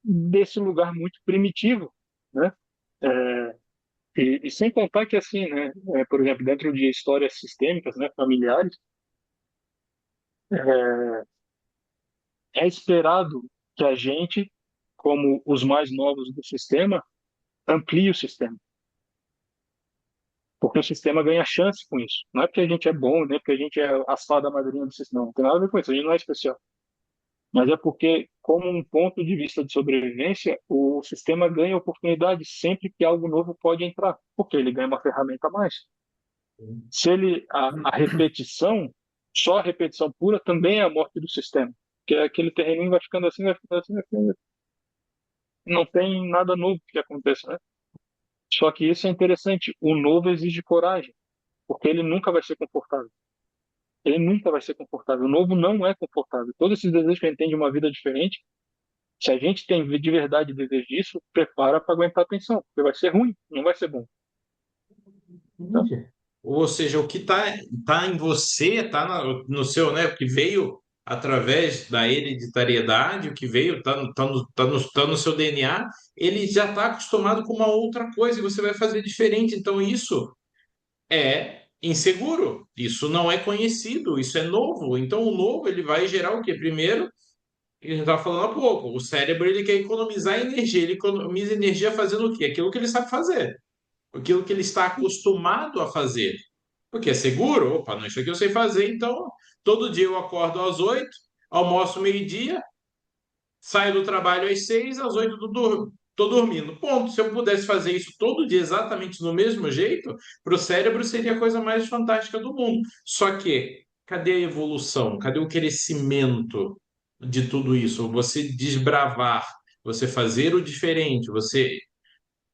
desse lugar muito primitivo, né? É, e sem contar que, assim, né, por exemplo, dentro de histórias sistêmicas, né, familiares, é esperado que a gente, como os mais novos do sistema, amplie o sistema, porque o sistema ganha chance com isso. Não é porque a gente é bom, nem porque a gente é a fada madrinha do sistema, não tem nada a ver com isso, a gente não é especial. Mas é porque, como um ponto de vista de sobrevivência, o sistema ganha oportunidade sempre que algo novo pode entrar, porque ele ganha uma ferramenta a mais. Se ele a repetição, só a repetição pura também é a morte do sistema, porque aquele terreninho vai ficando assim, vai ficando assim, vai ficando assim. Não tem nada novo que aconteça, né? Só que isso é interessante. O novo exige coragem, porque ele nunca vai ser confortável. Ele nunca vai ser confortável. O novo não é confortável. Todos esses desejos que a gente tem de uma vida diferente, se a gente tem de verdade desejo disso, prepara para aguentar a tensão, porque vai ser ruim, não vai ser bom. Tá? Ou seja, o que tá em você, no seu, né? O que veio através da hereditariedade, o que veio, tá no seu DNA, ele já está acostumado com uma outra coisa e você vai fazer diferente. Então, isso é inseguro, isso não é conhecido, isso é novo. Então, o novo ele vai gerar o quê? Primeiro, a gente estava falando há pouco, o cérebro ele quer economizar energia, ele economiza energia fazendo o quê? Aquilo que ele sabe fazer, aquilo que ele está acostumado a fazer. Porque é seguro, opa, não, isso aqui eu sei fazer, então todo dia eu acordo às 8, almoço meio-dia, saio do trabalho às 6, às 8 tô dormindo. Ponto. Se eu pudesse fazer isso todo dia exatamente do mesmo jeito, para o cérebro seria a coisa mais fantástica do mundo. Só que, cadê a evolução? Cadê o crescimento de tudo isso? Você desbravar, você fazer o diferente, você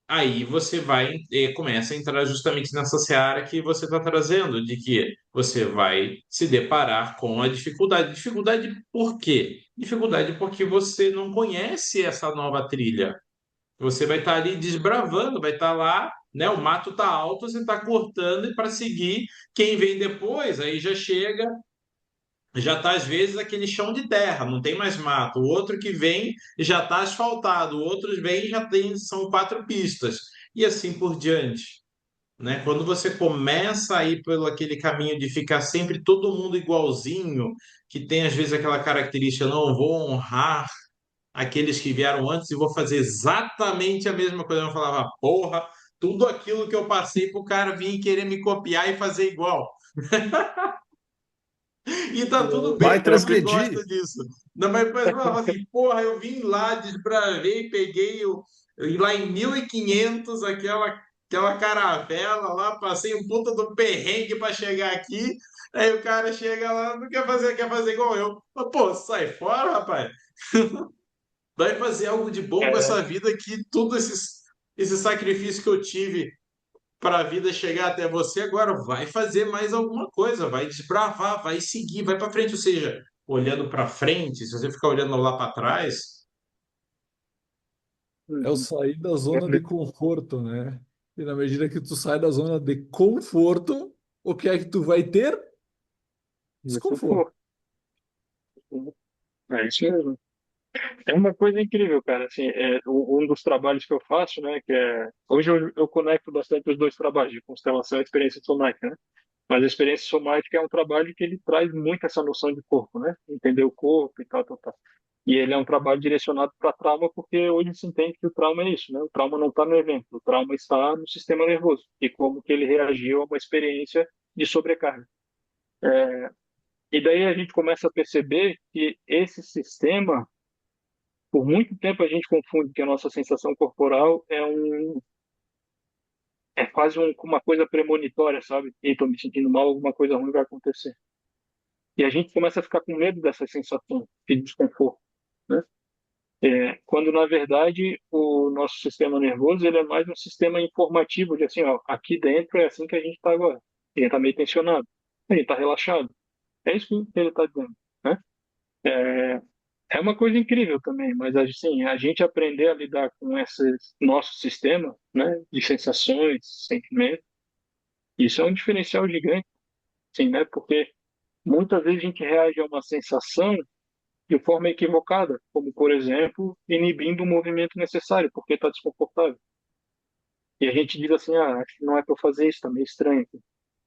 aí você vai começa a entrar justamente nessa seara que você está trazendo, de que você vai se deparar com a dificuldade. Dificuldade por quê? Dificuldade porque você não conhece essa nova trilha. Você vai estar ali desbravando, vai estar lá, né? O mato está alto, você está cortando e para seguir quem vem depois, aí já chega, já está às vezes aquele chão de terra, não tem mais mato. O outro que vem já está asfaltado, o outro vem e já tem, são quatro pistas, e assim por diante. Né? Quando você começa a ir pelo aquele caminho de ficar sempre todo mundo igualzinho, que tem às vezes aquela característica, não, vou honrar aqueles que vieram antes e vou fazer exatamente a mesma coisa. Eu falava, porra, tudo aquilo que eu passei para o cara vir querer me copiar e fazer igual. E tá tudo Vai bem, porque ele transgredir. gosta disso. Não, mas depois fala assim, porra, eu vim lá, desbravei, peguei e lá em 1500 aquela caravela lá, passei um puta do perrengue para chegar aqui. Aí o cara chega lá, não quer fazer igual eu. Mas, pô, sai fora, rapaz. Vai fazer algo de bom com É, essa vida que tudo esse sacrifício que eu tive para a vida chegar até você, agora vai fazer mais alguma coisa, vai desbravar, vai seguir, vai para frente. Ou seja, olhando para frente, se você ficar olhando lá para trás, É o uhum. sair da zona de conforto, né? E na medida que tu sai da zona de conforto, o que é que tu vai ter? Isso Desconforto. for. É isso mesmo. É uma coisa incrível, cara. Assim, um dos trabalhos que eu faço, né, que é hoje eu conecto bastante os dois trabalhos de constelação e experiência somática, né? Mas a experiência somática é um trabalho que ele traz muito essa noção de corpo, né? Entender o corpo e tal, tal, tal. E ele é um trabalho direcionado para trauma, porque hoje se entende que o trauma é isso, né? O trauma não está no evento, o trauma está no sistema nervoso e como que ele reagiu a uma experiência de sobrecarga. E daí a gente começa a perceber que esse sistema, por muito tempo a gente confunde que a nossa sensação corporal é quase uma coisa premonitória, sabe? E estou me sentindo mal, alguma coisa ruim vai acontecer. E a gente começa a ficar com medo dessa sensação de desconforto, né? Quando na verdade o nosso sistema nervoso ele é mais um sistema informativo de assim, ó, aqui dentro é assim que a gente está agora. A gente está meio tensionado, a gente está relaxado. É isso que ele está dizendo, né? É uma coisa incrível também, mas assim, a gente aprender a lidar com esse nosso sistema, né, de sensações, sentimentos, Isso é um diferencial gigante, sim, né? Porque muitas vezes a gente reage a uma sensação de forma equivocada, como, por exemplo, inibindo o movimento necessário, porque está desconfortável. E a gente diz assim, acho que não é para fazer isso, está meio estranho aqui.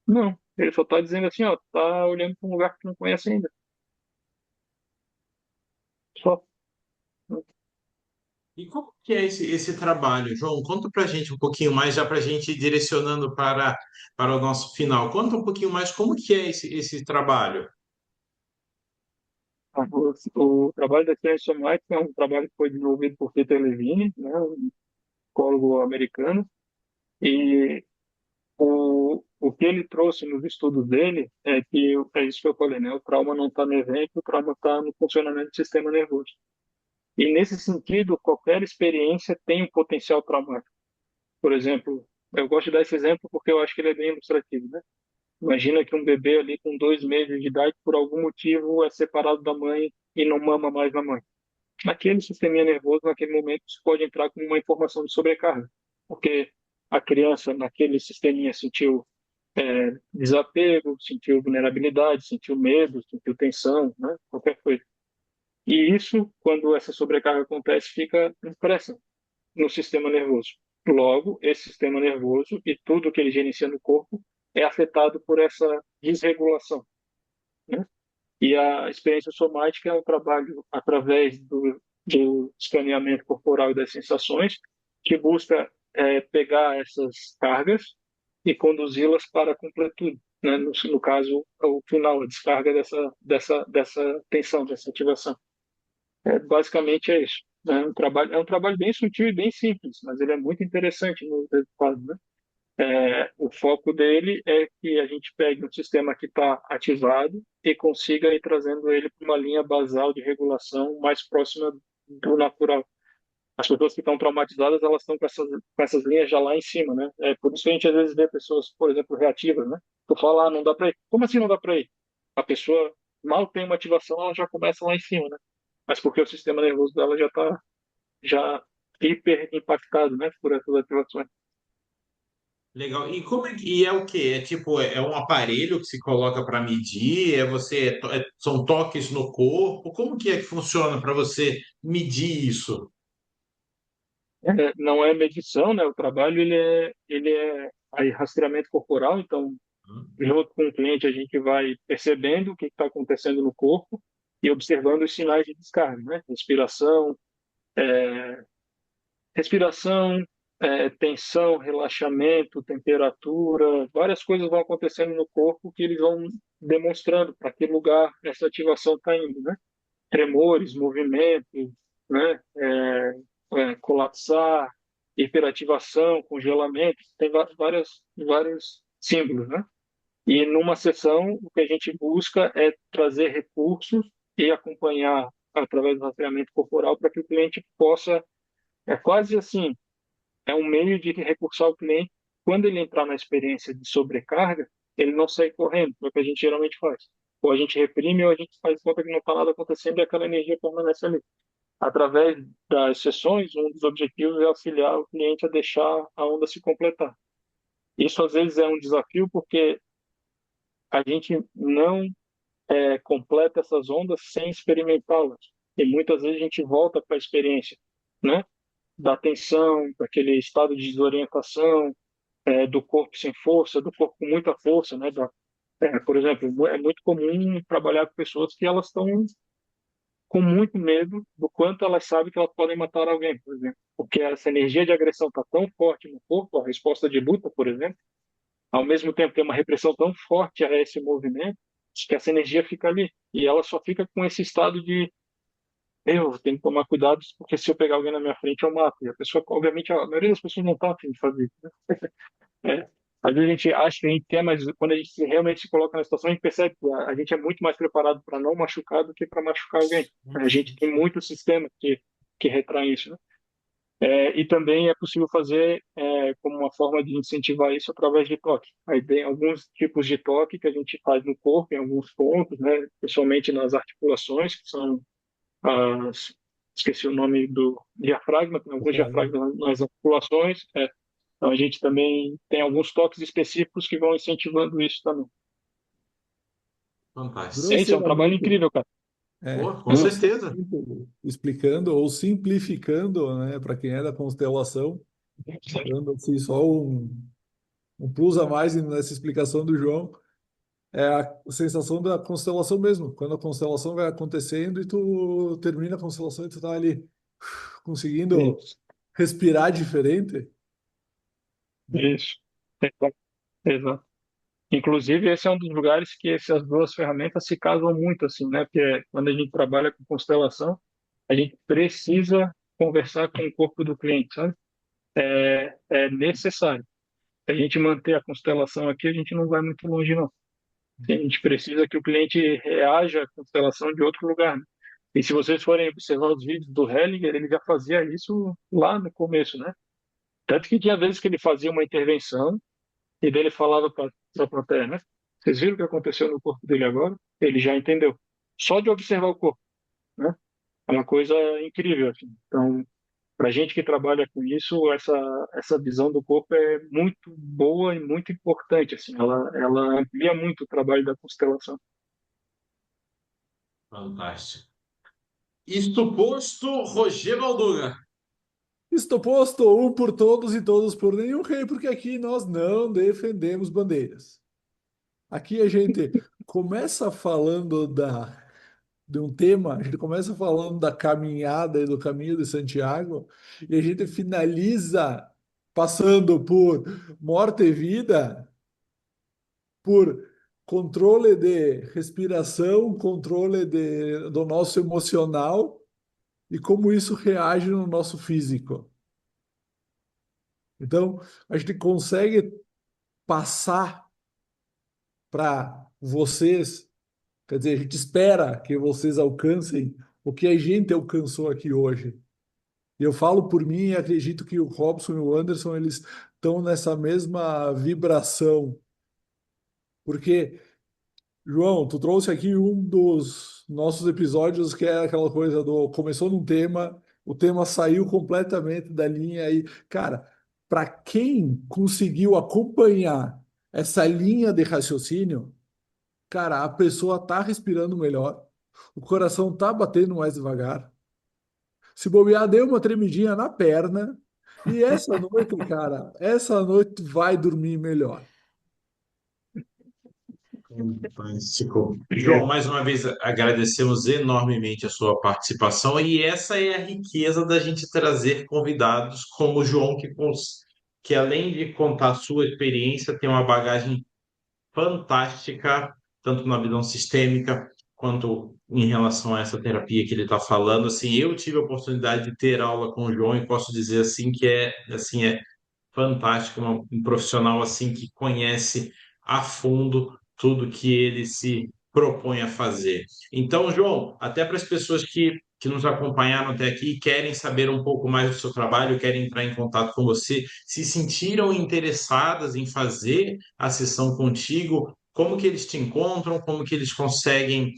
Não, ele só está dizendo assim, ó, tá olhando para um lugar que tu não conhece ainda. Só. E como que é esse trabalho, João? Conta para a gente um pouquinho mais, já para a gente ir direcionando para o nosso final. Conta um pouquinho mais como que é esse trabalho. O trabalho da ciência somática é um trabalho que foi desenvolvido por Peter Levine, né, um psicólogo americano, e o que ele trouxe nos estudos dele é que, é isso que eu falei, né, o trauma não está no evento, o trauma está no funcionamento do sistema nervoso. E nesse sentido, qualquer experiência tem um potencial traumático. Por exemplo, eu gosto de dar esse exemplo porque eu acho que ele é bem ilustrativo, né? Imagina que um bebê ali com 2 meses de idade, por algum motivo, é separado da mãe e não mama mais na mãe. Naquele sisteminha nervoso, naquele momento, isso pode entrar como uma informação de sobrecarga, porque a criança, naquele sisteminha, sentiu desapego, sentiu vulnerabilidade, sentiu medo, sentiu tensão, né? Qualquer coisa. E isso, quando essa sobrecarga acontece, fica impressa no sistema nervoso. Logo, esse sistema nervoso e tudo que ele gerencia no corpo é afetado por essa desregulação, né? E a experiência somática é um trabalho através do escaneamento corporal e das sensações que busca pegar essas cargas e conduzi-las para a completude, né? No caso, o final, a descarga dessa tensão, dessa ativação. Basicamente é isso. É um trabalho bem sutil e bem simples, mas ele é muito interessante no resultado, né? O foco dele é que a gente pegue um sistema que está ativado e consiga ir trazendo ele para uma linha basal de regulação mais próxima do natural. As pessoas que estão traumatizadas, elas estão com essas linhas já lá em cima, né? É por isso que a gente às vezes vê pessoas, por exemplo, reativas, né? Tu fala, não dá para ir. Como assim não dá para ir? A pessoa mal tem uma ativação, ela já começa lá em cima, né? Mas porque o sistema nervoso dela já está já hiper impactado, né? Por essas ativações. Legal. E como é e é o quê? É tipo, é um aparelho que se coloca para medir? É você, são toques no corpo? Como que é que funciona para você medir isso? Não é medição, né? O trabalho ele é aí, rastreamento corporal, então junto com o cliente a gente vai percebendo o que está acontecendo no corpo e observando os sinais de descarga, né? Respiração, tensão, relaxamento, temperatura, várias coisas vão acontecendo no corpo que eles vão demonstrando para que lugar essa ativação está indo, né? Tremores, movimentos, né? Colapsar, hiperativação, congelamento, tem vários símbolos, né? E numa sessão, o que a gente busca é trazer recursos e acompanhar através do rastreamento corporal para que o cliente possa, é quase assim, é um meio de recursar o cliente. Quando ele entrar na experiência de sobrecarga, ele não sai correndo, é o que a gente geralmente faz. Ou a gente reprime ou a gente faz conta que não está nada acontecendo e aquela energia permanece ali. Através das sessões, um dos objetivos é auxiliar o cliente a deixar a onda se completar. Isso às vezes é um desafio porque a gente não completa essas ondas sem experimentá-las. E muitas vezes a gente volta para a experiência, né? Da tensão, daquele estado de desorientação, do corpo sem força, do corpo com muita força, né? Por exemplo, é muito comum trabalhar com pessoas que elas estão com muito medo do quanto elas sabem que elas podem matar alguém, por exemplo. Porque essa energia de agressão está tão forte no corpo, a resposta de luta, por exemplo, ao mesmo tempo tem uma repressão tão forte a esse movimento, que essa energia fica ali. E ela só fica com esse estado de eu tenho que tomar cuidado, porque se eu pegar alguém na minha frente, eu mato. E a pessoa, obviamente, a maioria das pessoas não está afim de fazer isso, né? É. Às vezes a gente acha que a gente quer, mas quando a gente realmente se coloca na situação, a gente percebe que a gente é muito mais preparado para não machucar do que para machucar alguém. A gente tem muito sistema que retrai isso, né? E também é possível fazer como uma forma de incentivar isso através de toque. Aí tem alguns tipos de toque que a gente faz no corpo, em alguns pontos, né? Principalmente nas articulações, que são as... Esqueci o nome do diafragma, tem alguns Diafragma. diafragmas nas articulações, Então a gente também tem alguns toques específicos que vão incentivando isso também. É isso, é um trabalho Grosseiramente, incrível, cara. Pô, com certeza. grosseiramente explicando ou simplificando, né, para quem é da constelação, dando assim, só um plus a mais nessa explicação do João, é a sensação da constelação mesmo. Quando a constelação vai acontecendo e tu termina a constelação e tu tá ali conseguindo Isso, respirar diferente. isso. Exato. Exato. Inclusive, esse é um dos lugares que essas duas ferramentas se casam muito, assim, né? Porque quando a gente trabalha com constelação, a gente precisa conversar com o corpo do cliente, sabe? É necessário. Se a gente manter a constelação aqui, a gente não vai muito longe, não. A gente precisa que o cliente reaja à constelação de outro lugar, né? E se vocês forem observar os vídeos do Hellinger, ele já fazia isso lá no começo, né? Tanto que tinha vezes que ele fazia uma intervenção e dele falava para a plateia, né? Vocês viram o que aconteceu no corpo dele agora? Ele já entendeu. Só de observar o corpo, né? É uma coisa incrível, assim. Então, para gente que trabalha com isso, essa visão do corpo é muito boa e muito importante, assim. Ela amplia muito o trabalho da constelação. Fantástico. Isto posto, Rogério Alduga. Estou posto um por todos e todos por nenhum rei, porque aqui nós não defendemos bandeiras. Aqui a gente começa falando de um tema, a gente começa falando da caminhada e do caminho de Santiago, e a gente finaliza passando por morte e vida, por controle de respiração, do nosso emocional e como isso reage no nosso físico. Então, a gente consegue passar para vocês, quer dizer, a gente espera que vocês alcancem o que a gente alcançou aqui hoje. E eu falo por mim e acredito que o Robson e o Anderson, eles estão nessa mesma vibração. Porque, João, tu trouxe aqui um dos nossos episódios que é aquela coisa do começou num tema, o tema saiu completamente da linha aí. Cara, para quem conseguiu acompanhar essa linha de raciocínio, cara, a pessoa tá respirando melhor, o coração tá batendo mais devagar. Se bobear, deu uma tremidinha na perna. E essa noite, cara, essa noite tu vai dormir melhor. Fantástico. João, mais uma vez agradecemos enormemente a sua participação e essa é a riqueza da gente trazer convidados como o João, que além de contar a sua experiência, tem uma bagagem fantástica, tanto na visão sistêmica quanto em relação a essa terapia que ele está falando. Assim, eu tive a oportunidade de ter aula com o João e posso dizer assim que é fantástico, um profissional assim que conhece a fundo tudo que ele se propõe a fazer. Então, João, até para as pessoas que nos acompanharam até aqui e querem saber um pouco mais do seu trabalho, querem entrar em contato com você, se sentiram interessadas em fazer a sessão contigo, como que eles te encontram, como que eles conseguem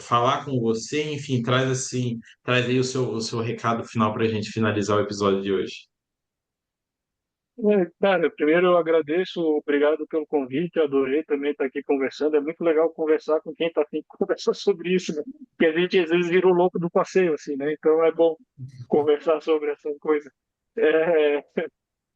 falar com você, enfim, traz aí o seu recado final para a gente finalizar o episódio de hoje. Cara, primeiro eu agradeço, obrigado pelo convite, adorei também estar aqui conversando. É muito legal conversar com quem está afim de conversar sobre isso, né? Porque a gente às vezes vira o louco do passeio, assim, né? Então é bom conversar sobre essa coisa. É,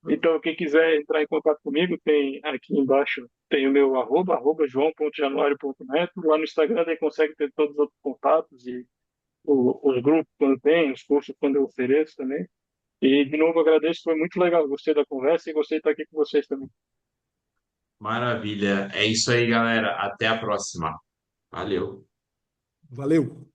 então, quem quiser entrar em contato comigo, tem aqui embaixo, tem o meu arroba joão.januário.neto. Lá no Instagram daí consegue ter todos os outros contatos e os grupos quando tem, os cursos quando eu ofereço também. E, de novo, agradeço, foi muito legal. Gostei da conversa e gostei de estar aqui com vocês também. Maravilha. É isso aí, galera. Até a próxima. Valeu. Valeu!